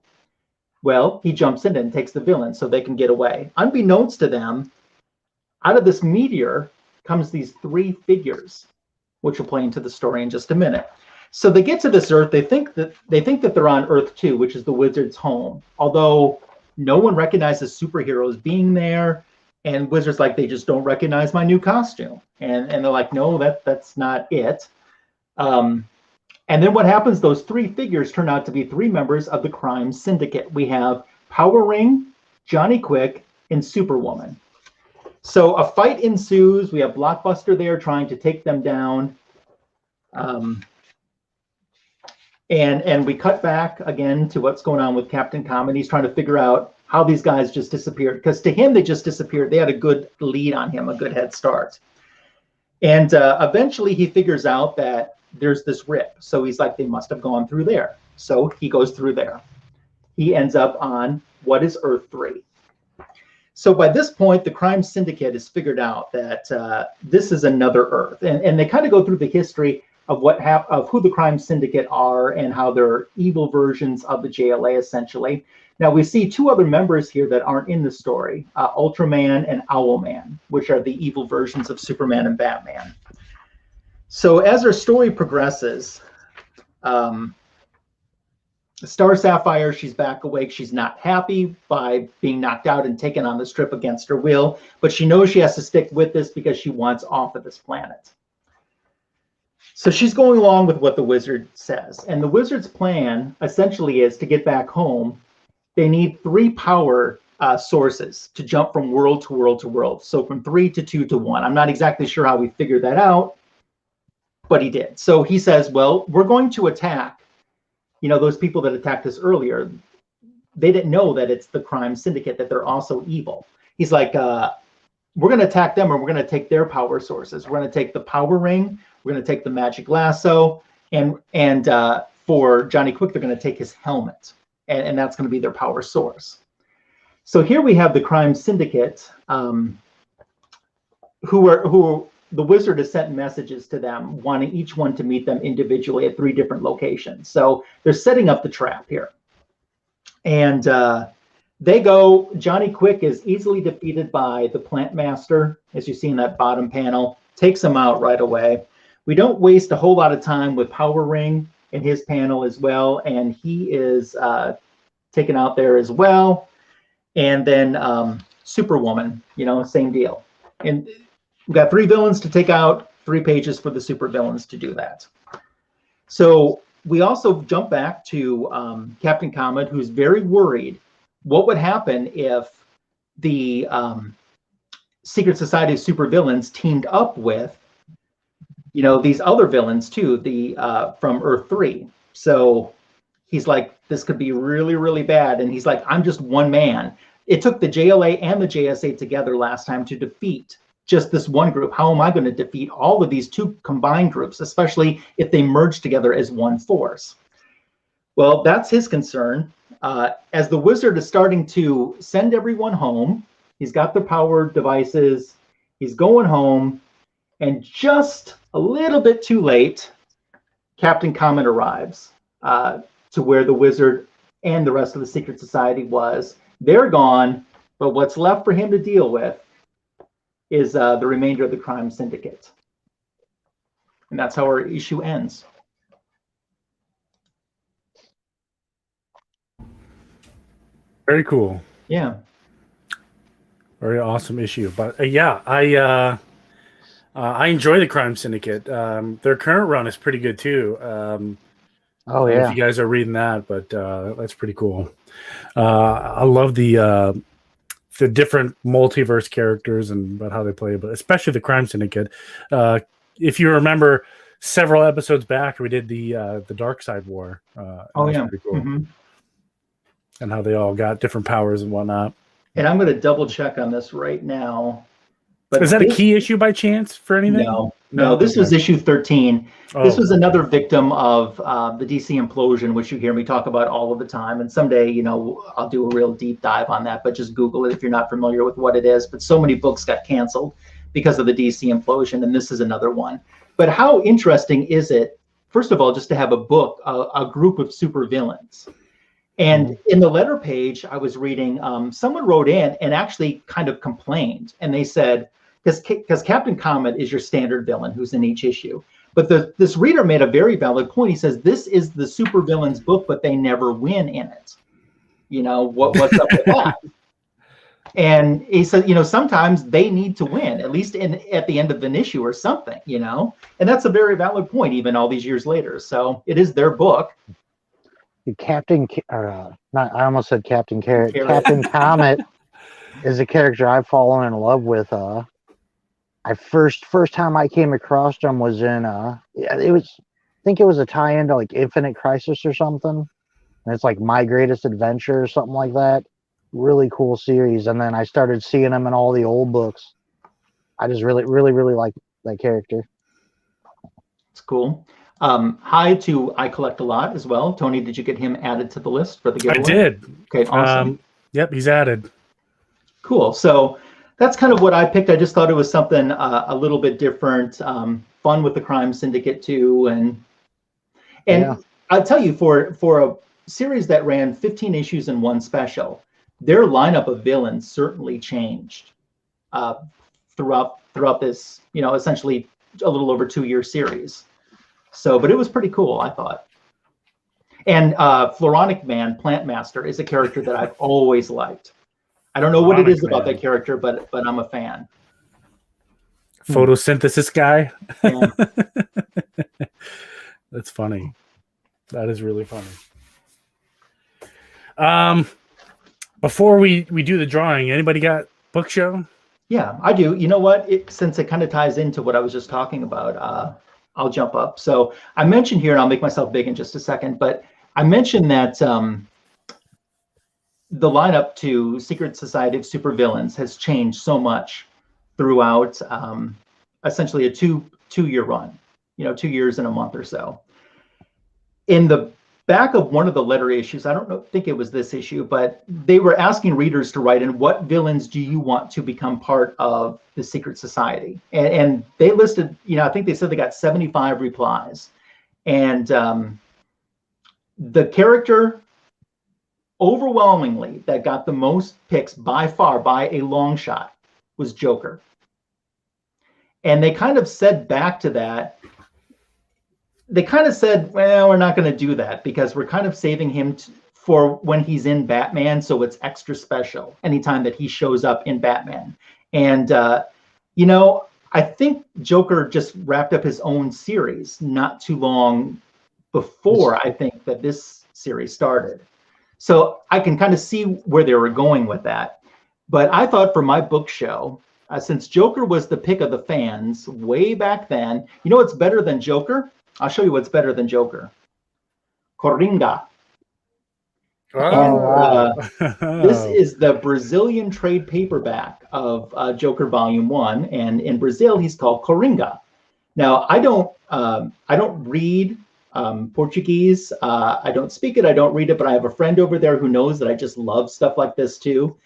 Well, he jumps in and takes the villain so they can get away. Unbeknownst to them, out of this meteor comes these 3 figures, which will play into the story in just a minute. So they get to this Earth. They think that they're on Earth 2, which is the Wizard's home. Although no one recognizes superheroes being there, and Wizard's like, they just don't recognize my new costume. And they're like, no, that's not it. And then what happens, those 3 figures turn out to be 3 members of the crime syndicate. We have Power Ring, Johnny Quick, and Superwoman. So a fight ensues. We have Blockbuster there trying to take them down. And we cut back again to what's going on with Captain Comet. He's trying to figure out how these guys just disappeared. Because to him, they just disappeared. They had a good lead on him, a good head start. And eventually he figures out that there's this rip. So he's like, they must have gone through there. So he goes through there. He ends up on what is Earth 3. So by this point, the crime syndicate has figured out that this is another Earth. And they kind of go through the history of of who the crime syndicate are and how they're evil versions of the JLA, essentially. Now, we see 2 other members here that aren't in the story, Ultraman and Owlman, which are the evil versions of Superman and Batman. So as our story progresses, Star Sapphire, she's back awake. She's not happy by being knocked out and taken on this trip against her will, but she knows she has to stick with this because she wants off of this planet. So she's going along with what the Wizard says. And the Wizard's plan essentially is to get back home. They need 3 power sources to jump from world to world to world. So from 3 to 2 to 1. I'm not exactly sure how we figured that out, but he did. So he says, well, we're going to attack, those people that attacked us earlier. They didn't know that it's the crime syndicate, that they're also evil. He's like, we're going to attack them, and we're going to take their power sources. We're going to take the power ring. We're going to take the magic lasso. And for Johnny Quick, they're going to take his helmet. And that's going to be their power source. So here we have the crime syndicate, who the Wizard has sent messages to them, wanting each one to meet them individually at 3 different locations. So they're setting up the trap here. And they go, Johnny Quick is easily defeated by the Plant Master, as you see in that bottom panel, takes him out right away. We don't waste a whole lot of time with Power Ring in his panel as well, and he is taken out there as well. And then Superwoman, same deal. And we've got 3 villains to take out, 3 pages for the supervillains to do that. So we also jump back to Captain Comet, who's very worried what would happen if the Secret Society of Supervillains teamed up with, these other villains too, the from Earth 3. So he's like, this could be really, really bad. And he's like, I'm just one man. It took the JLA and the JSA together last time to defeat just this one group. How am I going to defeat all of these 2 combined groups, especially if they merge together as one force? Well, that's his concern. As the wizard is starting to send everyone home, he's got the power devices, he's going home, and just a little bit too late, Captain Comet arrives to where the wizard and the rest of the Secret Society was. They're gone, but what's left for him to deal with is the remainder of the crime syndicate. And that's how our issue ends. Very cool. Yeah. Very awesome issue. But I enjoy the Crime Syndicate. Their current run is pretty good too. If you guys are reading that, but that's pretty cool. I love the different multiverse characters and about how they play, but especially the Crime Syndicate. If you remember, several episodes back, we did the Dark Side War. Pretty cool. Mm-hmm. And how they all got different powers and whatnot. And I'm going to double check on this right now. But is that a key issue by chance for anything? No, this was issue 13. This was another victim of the DC implosion, which you hear me talk about all of the time. And someday, I'll do a real deep dive on that, but just Google it if you're not familiar with what it is. But so many books got canceled because of the DC implosion, and this is another one. But how interesting is it, first of all, just to have a book, a group of supervillains? And in the letter page, I was reading, someone wrote in and actually kind of complained. And they said, because Captain Comet is your standard villain who's in each issue. But this reader made a very valid point. He says, this is the supervillains book, but they never win in it. What's up with that? And he said, sometimes they need to win, at least at the end of an issue or something, And that's a very valid point, even all these years later. So it is their book. I almost said Captain Carrot. Captain Comet is a character I've fallen in love with. First time I came across him was in I think it was a tie-in to like Infinite Crisis or something. And it's like My Greatest Adventure or something like that. Really cool series. And then I started seeing him in all the old books. I just really, really, really like that character. It's cool. Hi to I Collect a Lot as well. Tony, did you get him added to the list for the giveaway? I did. Okay, awesome. Yep, he's added. Cool. So that's kind of what I picked. I just thought it was something a little bit different, fun with the Crime Syndicate too, and I'll tell you, for a series that ran 15 issues in one special, their lineup of villains certainly changed throughout this, essentially a little over 2-year series. So, but it was pretty cool, I thought. And Floronic Man, Plant Master, is a character that I've always liked. I don't know what it is about that character, but I'm a fan. Photosynthesis guy. Yeah. That's funny. That is really funny. Before we do the drawing, anybody got book show? Yeah, I do. You know what? Since it kind of ties into what I was just talking about, I'll jump up. So I mentioned here, and I'll make myself big in just a second, but I mentioned that the lineup to Secret Society of Supervillains has changed so much throughout essentially a two-year run, 2 years and a month or so. In the back of one of the letter issues, I don't think it was this issue, but they were asking readers to write in, what villains do you want to become part of the Secret Society? And they listed, I think they said they got 75 replies. And the character overwhelmingly that got the most picks by far, by a long shot, was Joker. And they kind of said back to that, they kind of said, well, we're not going to do that because we're kind of saving him for when he's in Batman. So it's extra special anytime that he shows up in Batman. And, I think Joker just wrapped up his own series not too long before I think that this series started. So I can kind of see where they were going with that. But I thought for my book show, since Joker was the pick of the fans way back then, you know what's better than Joker? I'll show you what's better than Joker. Coringa. Oh, This is the Brazilian trade paperback of Joker Volume 1, and in Brazil he's called Coringa. Now I don't read Portuguese. I don't speak it. I don't read it, but I have a friend over there who knows that I just love stuff like this too.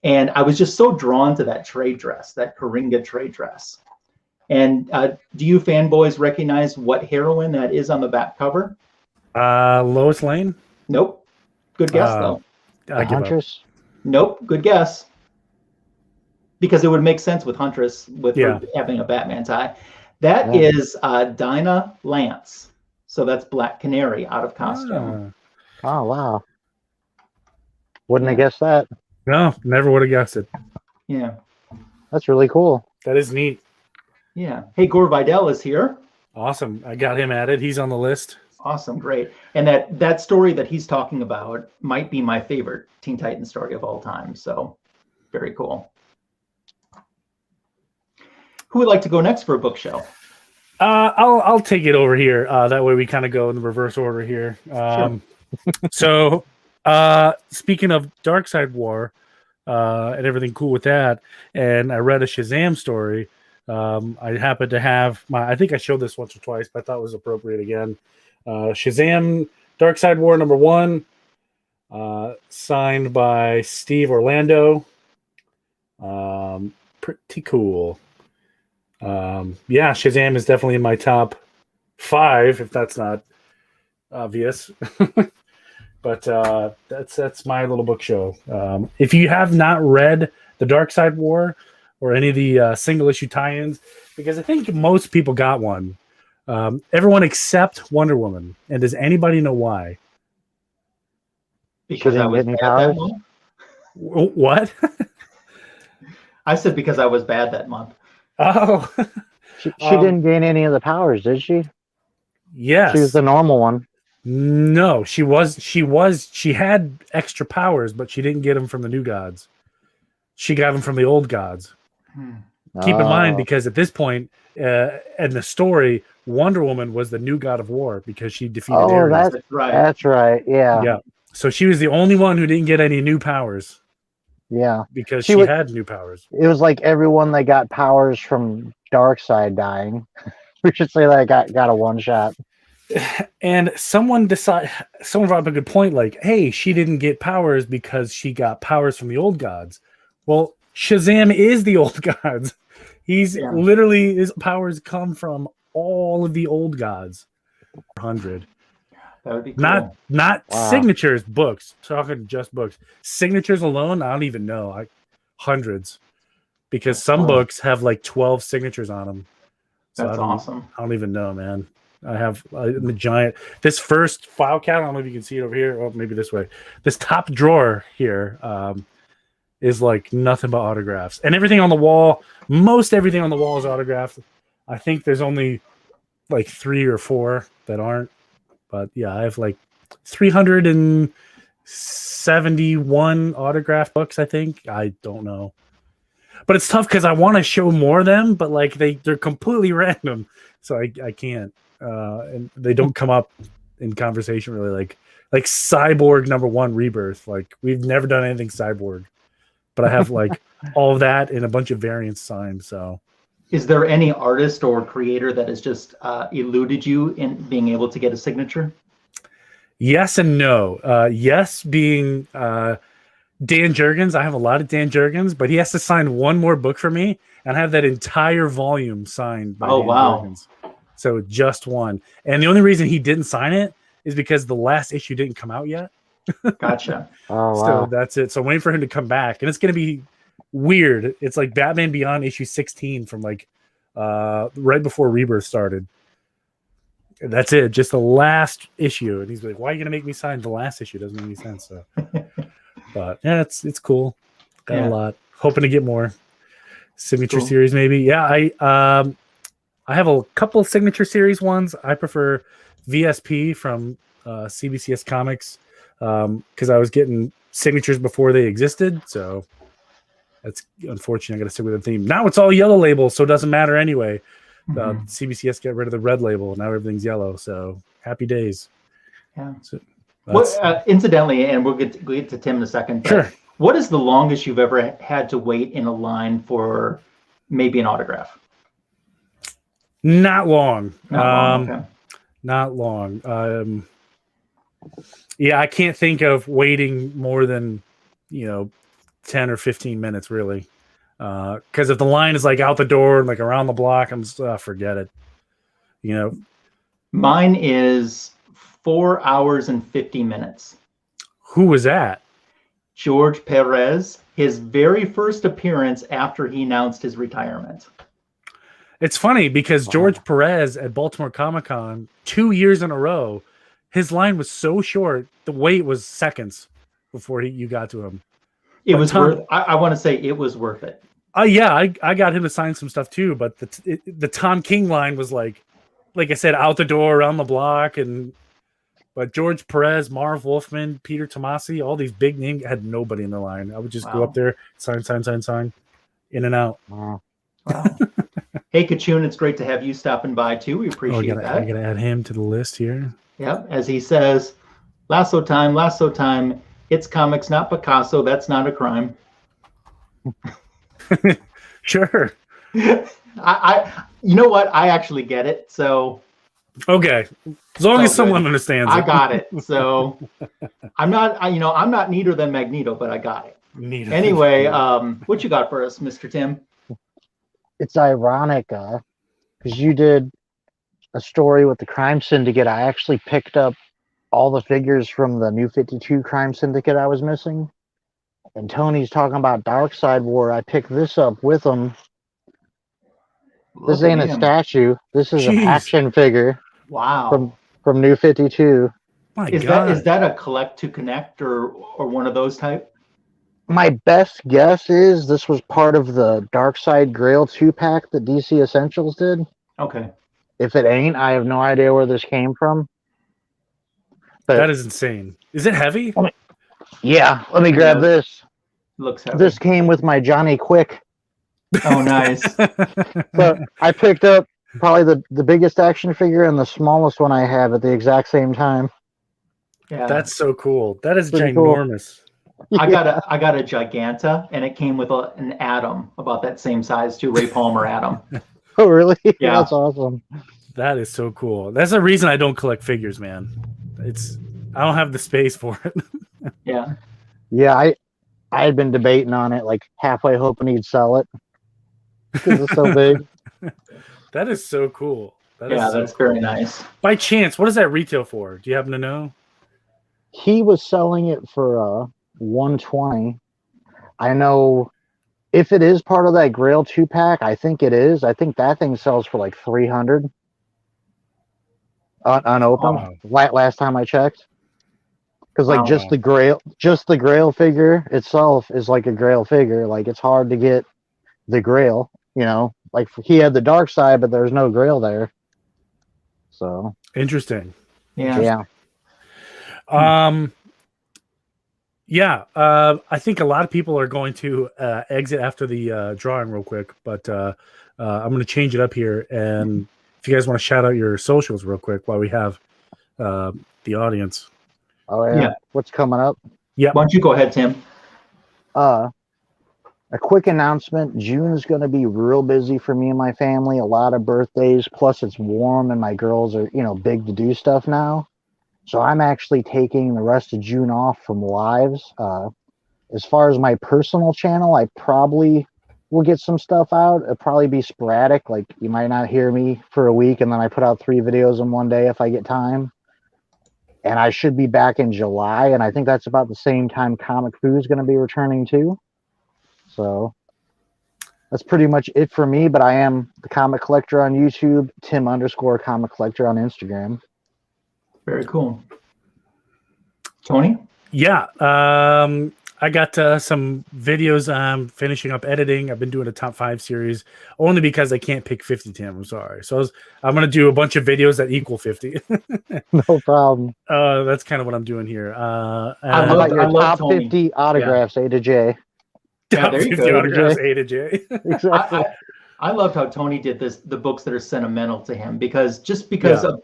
And I was just so drawn to that trade dress, that Coringa trade dress. And do you fanboys recognize what heroine that is on the back cover? Lois Lane? Nope. Good guess, though. The Huntress? Nope. Good guess. Because it would make sense with Huntress, with her having a Batman tie. That is Dinah Lance. So that's Black Canary out of costume. Oh, wow. Wouldn't have guessed that. No, never would have guessed it. Yeah. That's really cool. That is neat. Yeah. Hey, Gore Vidal is here. Awesome. I got him added. He's on the list. Awesome. Great. And that story that he's talking about might be my favorite Teen Titans story of all time. So very cool. Who would like to go next for a book show? I'll take it over here. That way we kind of go in the reverse order here. Sure. So speaking of Darkseid War and everything cool with that, and I read a Shazam story. I happened to have I think I showed this once or twice, but I thought it was appropriate again. Shazam Darkseid War #1, signed by Steve Orlando. Pretty cool. Shazam is definitely in my top 5, if that's not obvious. But that's my little book show. If you have not read the Darkseid War or any of the single issue tie-ins, because I think most people got one. Everyone except Wonder Woman. And does anybody know why? Because I was bad that month. What? I said because I was bad that month. Oh. She didn't gain any of the powers, did she? Yes. She was the normal one. No, she had extra powers, but she didn't get them from the new gods. She got them from the old gods. Keep in mind, because at this point in the story, Wonder Woman was the new god of war because she defeated Ares. That's right. Yeah. Yeah. So she was the only one who didn't get any new powers. Yeah. Because she had new powers. It was like everyone that got powers from Darkseid dying. We should say that got a one shot. And someone brought up a good point, like, hey, she didn't get powers because she got powers from the old gods. Well, Shazam is the old gods. Literally, his powers come from all of the old gods. 100. That would be cool. Not signatures, books. Talking just books. Signatures alone, I don't even know. Hundreds. Because some books have like 12 signatures on them. So That's awesome. I don't even know, man. I have the giant. This first file cabinet, I don't know if you can see it over here. Oh, maybe this way. This top drawer here is like nothing but autographs. And everything on the wall, most everything on the wall is autographed. I think there's only like 3 or 4 that aren't. But yeah, I have like 371 autographed books, I think. I don't know. But it's tough because I want to show more of them, but like they're completely random. So I can't. And they don't come up in conversation really, like Cyborg #1 Rebirth. Like we've never done anything Cyborg, but I have like all of that and a bunch of variants signed. So is there any artist or creator that has just eluded you in being able to get a signature? Yes and no. Yes being Dan Jurgens. I have a lot of Dan Jurgens, but he has to sign one more book for me, and I have that entire volume signed by Dan Jurgens. So just one. And the only reason he didn't sign it is because the last issue didn't come out yet. Gotcha. Oh, wow. So that's it. So I'm waiting for him to come back. And it's going to be weird. It's like Batman Beyond issue 16 from like right before Rebirth started. And that's it. Just the last issue. And he's like, why are you going to make me sign the last issue? Doesn't make any sense. So, but yeah, it's cool. Got a lot. Hoping to get more. signature series, maybe. Yeah, I have a couple signature series ones. I prefer VSP from CBCS Comics because I was getting signatures before they existed. So that's unfortunate. I got to stick with the theme. Now it's all yellow label, so it doesn't matter anyway. CBCS got rid of the red label. Now everything's yellow. So happy days. Yeah. So incidentally, and we'll get to Tim in a second. But sure. What is the longest you've ever had to wait in a line for maybe an autograph? Not long. Okay. Not long. Yeah, I can't think of waiting more than 10 or 15 minutes really. Because if the line is like out the door and like around the block, I'm just forget it. Mine is 4 hours and 50 minutes. Who was that? George Perez, his very first appearance after he announced his retirement. It's funny because George Perez at Baltimore Comic-Con 2 years in a row, his line was so short, the wait was seconds before you got to him. It was worth. I want to say it was worth it. Yeah, I got him to sign some stuff too, but the Tom King line was like I said, out the door, around the block, but George Perez, Marv Wolfman, Peter Tomasi, all these big names had nobody in the line. I would just go up there, sign, in and out. Wow. Hey, Kachun, it's great to have you stopping by too. We appreciate that. I gotta add him to the list here. Yep, as he says, lasso time. It's comics, not Picasso. That's not a crime. Sure. I you know what? I actually get it. So okay, as long as someone understands I got it. So I'm not neater than Magneto, but I got it. Anyway, what you got for us, Mr. Tim? It's ironic because you did a story with the Crime Syndicate. I actually picked up all the figures from the New 52 Crime Syndicate I was missing. And Tony's talking about Dark Side War. I picked this up with him. This ain't a statue. This is an action figure. Wow. From New 52. My God. Is that a collect to connect or one of those type? My best guess is this was part of the Dark Side Grail 2-pack that DC Essentials did. Okay. If it ain't, I have no idea where this came from. But that is insane. Is it heavy? Yeah, let me grab this. Looks heavy. This came with my Johnny Quick. Oh, nice. So I picked up probably the biggest action figure and the smallest one I have at the exact same time. Yeah, that's so cool. That is pretty ginormous. Cool. I got a Giganta, and it came with an Atom about that same size too. Ray Palmer Atom. Oh, really? Yeah, that's awesome. That is so cool. That's the reason I don't collect figures, man. I don't have the space for it. Yeah. Yeah, I had been debating on it, like halfway hoping he'd sell it because it's so big. That is so cool. That's very nice. By chance, what does that retail for? Do you happen to know? He was selling it for $120. I know if it is part of that Grail 2-pack, I think it is. I think that thing sells for like $300 unopened. Last time I checked. Because like just the Grail figure itself is like a Grail figure. Like it's hard to get the Grail, like he had the Dark Side, but there's no Grail there. So interesting. Yeah. I think a lot of people are going to exit after the drawing real quick, but I'm going to change it up here. And if you guys want to shout out your socials real quick while we have the audience. Oh yeah. What's coming up? Yeah. Why don't you go ahead, Tim? A quick announcement. June is going to be real busy for me and my family. A lot of birthdays. Plus it's warm and my girls are, big to do stuff now. So I'm actually taking the rest of June off from lives. As far as my personal channel, I probably will get some stuff out. It'll probably be sporadic. Like you might not hear me for a week and then I put out 3 videos in one day if I get time. And I should be back in July. And I think that's about the same time Comic Foo is going to be returning too. So that's pretty much it for me. But I am the Comic Collector on YouTube, Tim_Comic Collector on Instagram. Very cool. Tony? Yeah. I got some videos I'm finishing up editing. I've been doing a top 5 series only because I can't pick 50, Tim. I'm sorry. So I'm going to do a bunch of videos that equal 50. No problem. That's kind of what I'm doing here. How about your top 50 autographs, A to J? Top 50 autographs, A to J. Exactly. I loved how Tony did the books that are sentimental to him, because just because a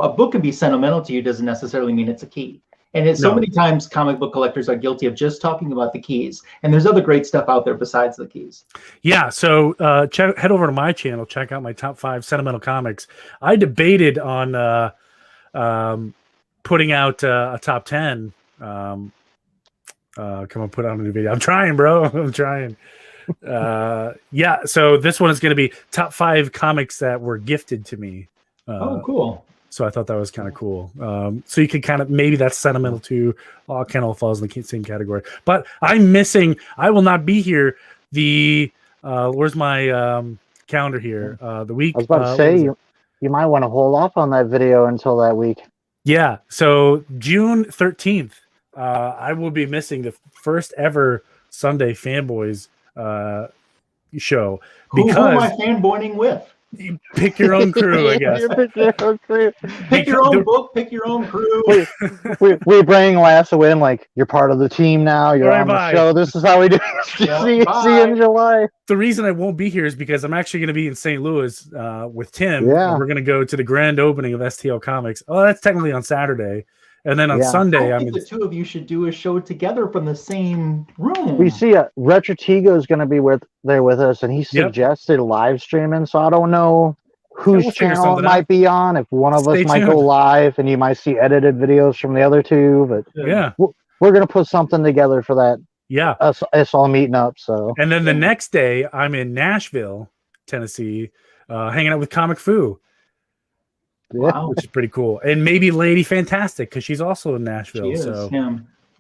book can be sentimental to you doesn't necessarily mean it's a key. And so many times comic book collectors are guilty of just talking about the keys. And there's other great stuff out there besides the keys. Yeah. So head over to my channel, check out my top 5 sentimental comics. I debated on putting out a top 10. Come on, put out a new video. I'm trying, bro. I'm trying. Yeah. So this one is going to be top 5 comics that were gifted to me. Oh, cool. So I thought that was kind of cool. So you could kind of, maybe that's sentimental too. All kind of falls in the same category. But I'm missing, I will not be here. Where's my calendar here? The week. I was about to say, you might want to hold off on that video until that week. Yeah. So June 13th, I will be missing the first ever Sunday Fanboys show. Who am I fanboying with? You pick your own crew, I guess. Pick your own book, pick your own crew. We bring Lasso in like, you're part of the team now. You're on the show. This is how we do it. See you in July. The reason I won't be here is because I'm actually going to be in St. Louis with Tim. Yeah. We're going to go to the grand opening of STL Comics. Oh, that's technically on Saturday. And then on Sunday, I think the two of you should do a show together from the same room. We see Retro Tigo is going to be there with us, and he suggested live streaming. So I don't know whose channel it might be on. If one of us might go live, and you might see edited videos from the other two. But we're going to put something together for that. Yeah, us all meeting up. So, and then the next day, I'm in Nashville, Tennessee, hanging out with Comic Foo. Wow. Which is pretty cool, and maybe Lady Fantastic because she's also in Nashville.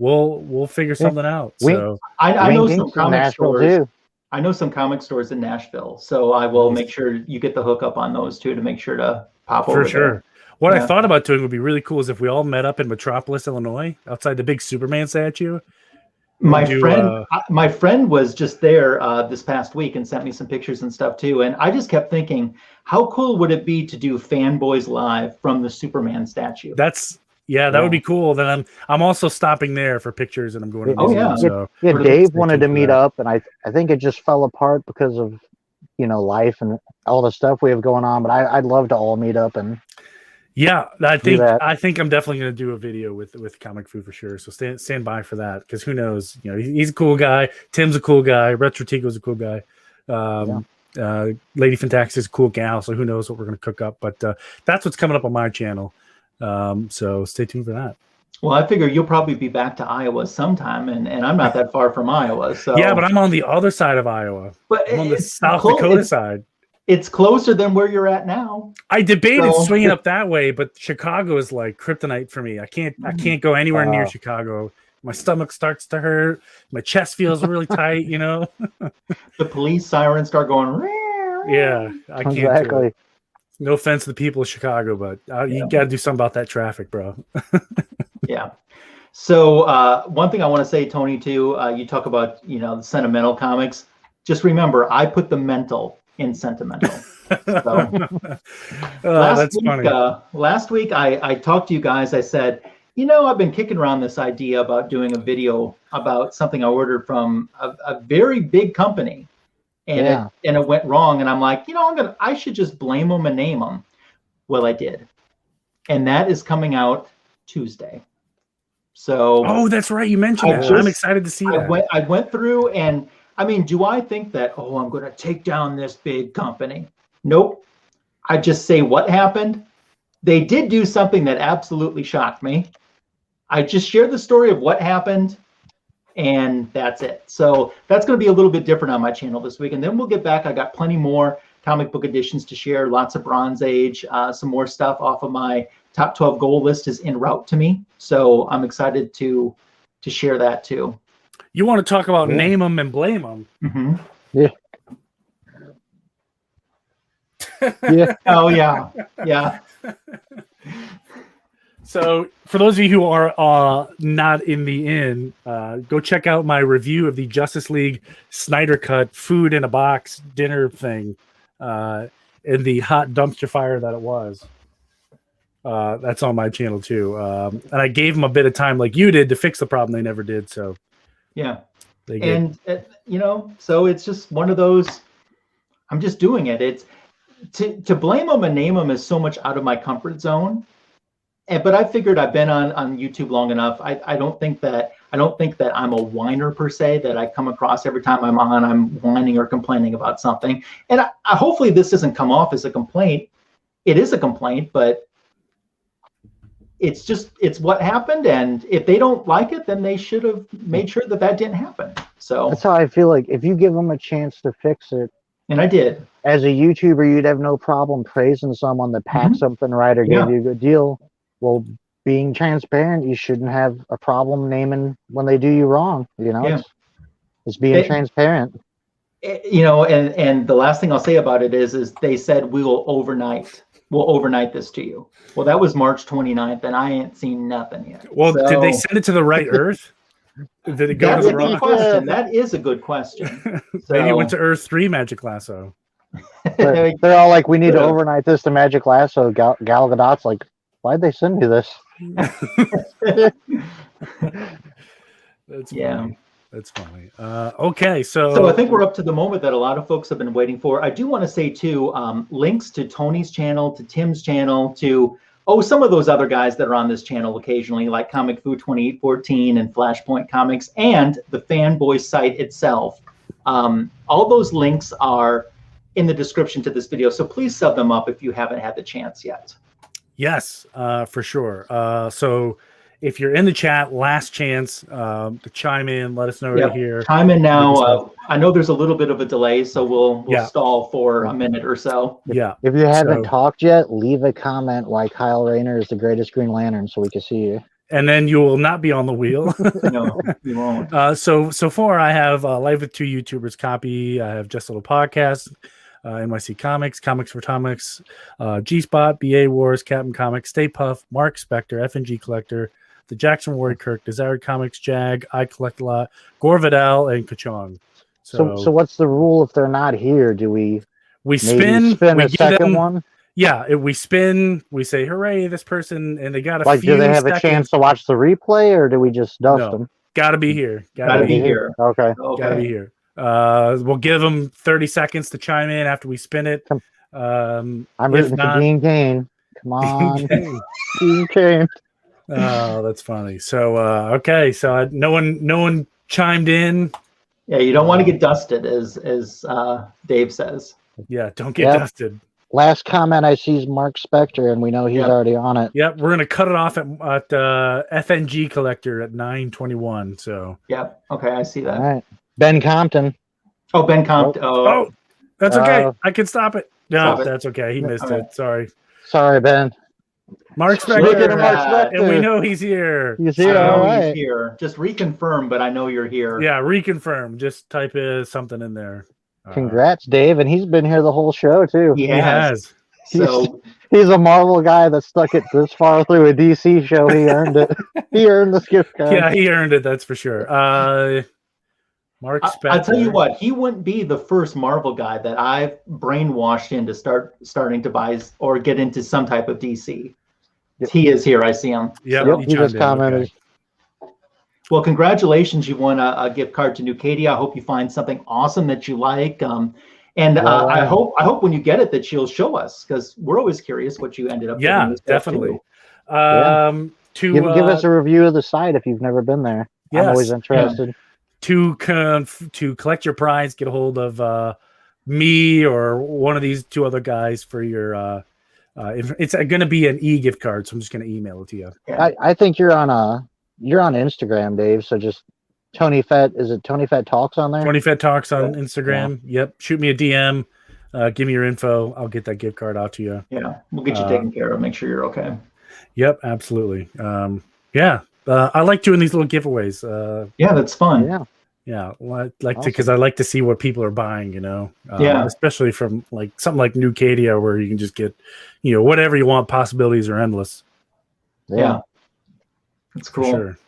We'll figure something out. So I know some comic stores. Too. I know some comic stores in Nashville, so I will make sure you get the hookup on those too to make sure to pop over. For sure. There. What I thought about doing would be really cool is if we all met up in Metropolis, Illinois, outside the big Superman statue. My friend was just there this past week and sent me some pictures and stuff too. And I just kept thinking, how cool would it be to do Fanboys live from the Superman statue? That would be cool. Then I'm also stopping there for pictures, and I'm going to museum, Dave wanted to meet up, and I think it just fell apart because of life and all the stuff we have going on. But I'd love to all meet up and. Yeah, I think I'm definitely going to do a video with Comic Foo for sure. So stand by for that, because who knows? He's a cool guy. Tim's a cool guy. Retro Tico's a cool guy. Lady Fantastic is a cool gal. So who knows what we're going to cook up? But that's what's coming up on my channel. So stay tuned for that. Well, I figure you'll probably be back to Iowa sometime, and I'm not that far from Iowa. So yeah, but I'm on the other side of Iowa. But I'm on the South Dakota side. It's closer than where you're at now. I debated swinging up that way, but Chicago is like kryptonite for me. I can't go anywhere near Chicago. My stomach starts to hurt. My chest feels really tight. The police sirens start going. Yeah, I can't. Exactly. No offense to the people of Chicago, but you got to do something about that traffic, bro. Yeah. So one thing I want to say, Tony, too, you talk about the sentimental comics. Just remember, I put the mental in sentimental. So, that's funny. Last week I talked to you guys. I said, I've been kicking around this idea about doing a video about something I ordered from a very big company, and it went wrong. And I'm like, I should just blame them and name them. Well, I did, and that is coming out Tuesday. So that's right. You mentioned that. I'm excited to see that. I went through and. I mean, do I think that, I'm going to take down this big company? Nope. I just say what happened. They did do something that absolutely shocked me. I just shared the story of what happened, and that's it. So that's going to be a little bit different on my channel this week. And then we'll get back. I got plenty more comic book editions to share, lots of Bronze Age, some more stuff off of my top 12 goal list is en route to me. So I'm excited to share that too. You want to talk about name them and blame them? Mm-hmm. Yeah. Yeah. Oh yeah. Yeah. So, for those of you who are not in the inn, go check out my review of the Justice League Snyder Cut food in a box dinner thing in the hot dumpster fire that it was. That's on my channel too. And I gave them a bit of time, like you did, to fix the problem they never did. So, yeah. So it's just one of those. I'm just doing it. It's to blame them and name them is so much out of my comfort zone. But I figured I've been on YouTube long enough. I don't think that I'm a whiner per se, that I come across every time I'm whining or complaining about something. And I hopefully this doesn't come off as a complaint. It is a complaint, but it's what happened. And if they don't like it, then they should have made sure that didn't happen. So that's how I feel. Like if you give them a chance to fix it, and I did. As a YouTuber, you'd have no problem praising someone that packed something right or gave you a good deal. Well, being transparent, you shouldn't have a problem naming when they do you wrong. It's being transparent. And the last thing I'll say about it is they said we'll overnight this to you. Well, that was March 29th, and I ain't seen nothing yet. Well, did they send it to the right Earth? Did it go to the wrong question? That is a good question. Maybe it went to Earth 3 Magic Lasso. They're all like, we need to overnight this to Magic Lasso. Gal Gadot's like, why'd they send me this? That's funny. That's funny. Okay, so I think we're up to the moment that a lot of folks have been waiting for. I do want to say too, links to Tony's channel, to Tim's channel, to some of those other guys that are on this channel occasionally, like Comic Fu 2814 and Flashpoint Comics, and the Fanboys site itself. All those links are in the description to this video, so please sub them up if you haven't had the chance yet. Yes, for sure. So if you're in the chat, last chance to chime in. Let us know you're here. Chime in now. I know there's a little bit of a delay, so we'll stall for a minute or so. Yeah. If you haven't talked yet, leave a comment why Kyle Rayner is the greatest Green Lantern so we can see you. And then you will not be on the wheel. No, you won't. So far, I have Live with Two YouTubers copy. I have Just a Little Podcast. NYC Comics, Comics for Comics, G-Spot, BA Wars, Captain Comics, Stay Puft, Mark Spector, FNG Collector, the Jackson Ward Kirk, Desired Comics, Jag, I Collect a Lot, Gore Vidal, and Kachong. So what's the rule if they're not here? Do we spin a second one? Yeah, we spin, we say, hooray, this person, and they got a few do they have seconds. A chance to watch the replay, or do we just dust them? Gotta be here. Gotta be here. Okay. Gotta be here. We'll give them 30 seconds to chime in after we spin it. I'm rooting for Dean Cain. Come on, Dean Cain. Oh, that's funny. So okay, so no one chimed in. Yeah, you don't want to get dusted, as Dave says. Yeah, don't get dusted. Last comment I see is Mark Spector, and we know he's already on it. Yep, we're gonna cut it off at FNG Collector at 9:21. So. Yep. Okay, I see that. All right. Ben Compton. Oh, Ben Compton. Oh, that's okay. I can stop it. No, that's okay. He missed Okay. it. Sorry. Sorry, Ben. Mark Spector. And we know he's here. He's here. All right. He's here. Just reconfirm, but I know you're here. Yeah, reconfirm. Just type something in there. Congrats, Dave. And he's been here the whole show, too. He has. So he's a Marvel guy that stuck it this far through a DC show. He earned it. He earned the gift card. Yeah, he earned it. That's for sure. Mark Spector. I'll tell you what, he wouldn't be the first Marvel guy that I've brainwashed into starting to buy or get into some type of DC. Yep. He is here. I see him. Yeah, he just commented. Okay. Well, congratulations. You won a gift card to Nucadia. I hope you find something awesome that you like. I hope when you get it that you'll show us, because we're always curious what you ended up doing. Yeah, definitely. Give us a review of the site if you've never been there. Yes. I'm always interested. To collect your prize, get a hold of me or one of these two other guys for your. It's going to be an gift card, so I'm just going to email it to you. Yeah. I think you're on Instagram, Dave. So just Tony Fett. Is it Tony Fett Talks on there? Tony Fett Talks on Instagram. Yeah. Yep. Shoot me a DM. Give me your info. I'll get that gift card out to you. Yeah, we'll get you taken care of. Make sure you're okay. Yep, absolutely. I like doing these little giveaways. Yeah, that's fun. Yeah, because I like to see what people are buying. Especially from like something like Nucadia, where you can just get, whatever you want. Possibilities are endless. Yeah. That's cool. Sure.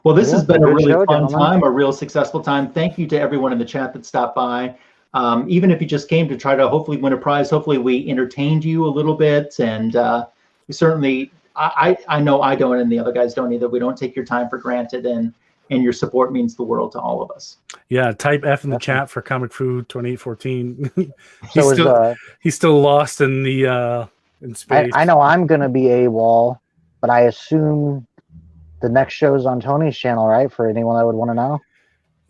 Well, this has been a really fun gentlemen. time, a real successful time. Thank you to everyone in the chat that stopped by. Even if you just came to try to hopefully win a prize, hopefully we entertained you a little bit. And we certainly, I know I don't, and the other guys don't either. We don't take your time for granted, and your support means the world to all of us. Yeah, type F in the chat for Comic Food 2814. So he's still lost in the in space. I know I'm going to be AWOL, but I assume the next show's on Tony's channel, right? For anyone that would want to know.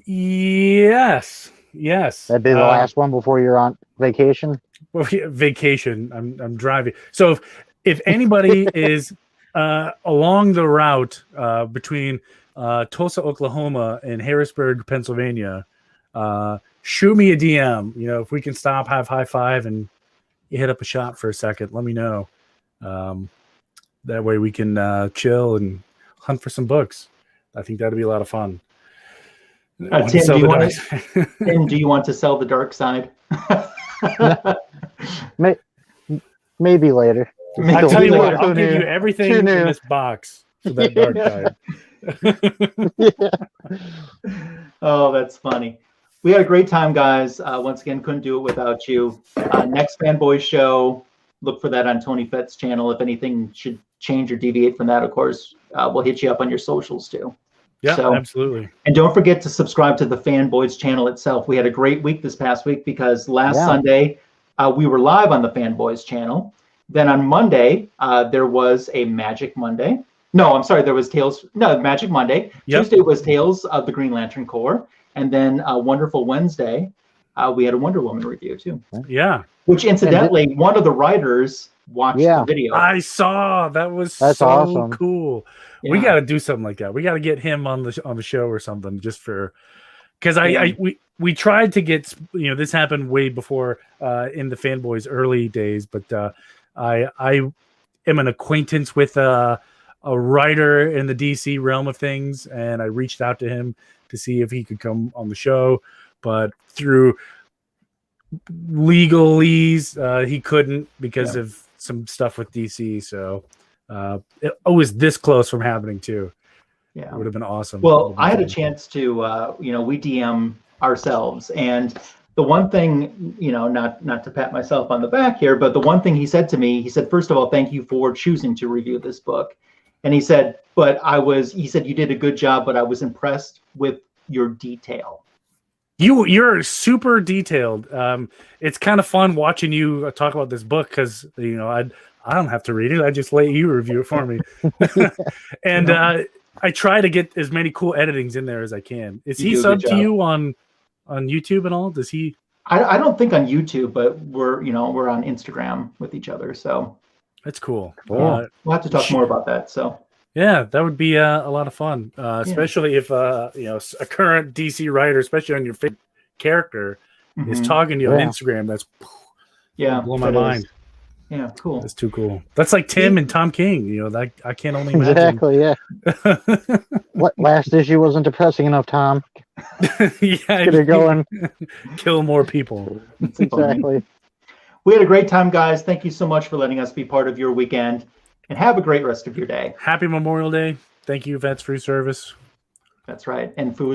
Yes. That'd be the last one before you're on vacation. Well, yeah, vacation. I'm driving. So if anybody is along the route between Tulsa, Oklahoma, and Harrisburg, Pennsylvania, shoot me a DM. You know, if we can stop, have high five, and you hit up a shop for a second, let me know. That way we can chill and hunt for some books. I think that'd be a lot of fun. Tim, do you want to sell the dark side? Maybe later. I'll tell you what, I'll give you everything in this box for that dark side. Oh, that's funny. We had a great time, guys. Once again, couldn't do it without you. Next Fanboys show, look for that on Tony Fett's channel. If anything should change or deviate from that, of course, we'll hit you up on your socials too. Yeah, absolutely. And don't forget to subscribe to the Fanboys channel itself. We had a great week this past week because last Sunday we were live on the Fanboys channel. Then on Monday, there was a Magic Monday. No, I'm sorry, there was Magic Monday. Yep. Tuesday was Tales of the Green Lantern Corps. And then Wonderful Wednesday, we had a Wonder Woman review too. Yeah. Which incidentally, one of the writers watched the video. I saw. That's so awesome. Cool. Yeah. We got to do something like that. We got to get him on the show or something, just for, because we tried to get, you know, this happened way before in the Fanboys early days, but I am an acquaintance with a writer in the DC realm of things, and I reached out to him to see if he could come on the show, but through legalese he couldn't because of some stuff with DC. So it was this close from happening too. Yeah, it would have been awesome. Well, I had a chance to we DM ourselves, and the one thing, not to pat myself on the back here, but the one thing he said to me, he said, first of all, thank you for choosing to review this book. And he said, he said, you did a good job, but I was impressed with your detail. You're super detailed. It's kind of fun watching you talk about this book because, I don't have to read it. I just let you review it for me. And I try to get as many cool editings in there as I can. Is he subbed to you on YouTube and all? Does he? I don't think on YouTube, but we're on Instagram with each other. So that's cool. We'll have to talk more about that. So yeah, that would be a lot of fun, especially if a current DC writer, especially on your favorite character, is talking to you on Instagram. That's blow my mind. Yeah, cool. That's too cool. That's like Tim and Tom King. That I can't only imagine. Exactly. Yeah. What last issue wasn't depressing enough, Tom? Get it going. Kill more people. Exactly. We had a great time, guys. Thank you so much for letting us be part of your weekend, and have a great rest of your day. Happy Memorial Day. Thank you, Vets, for your service. That's right. And food.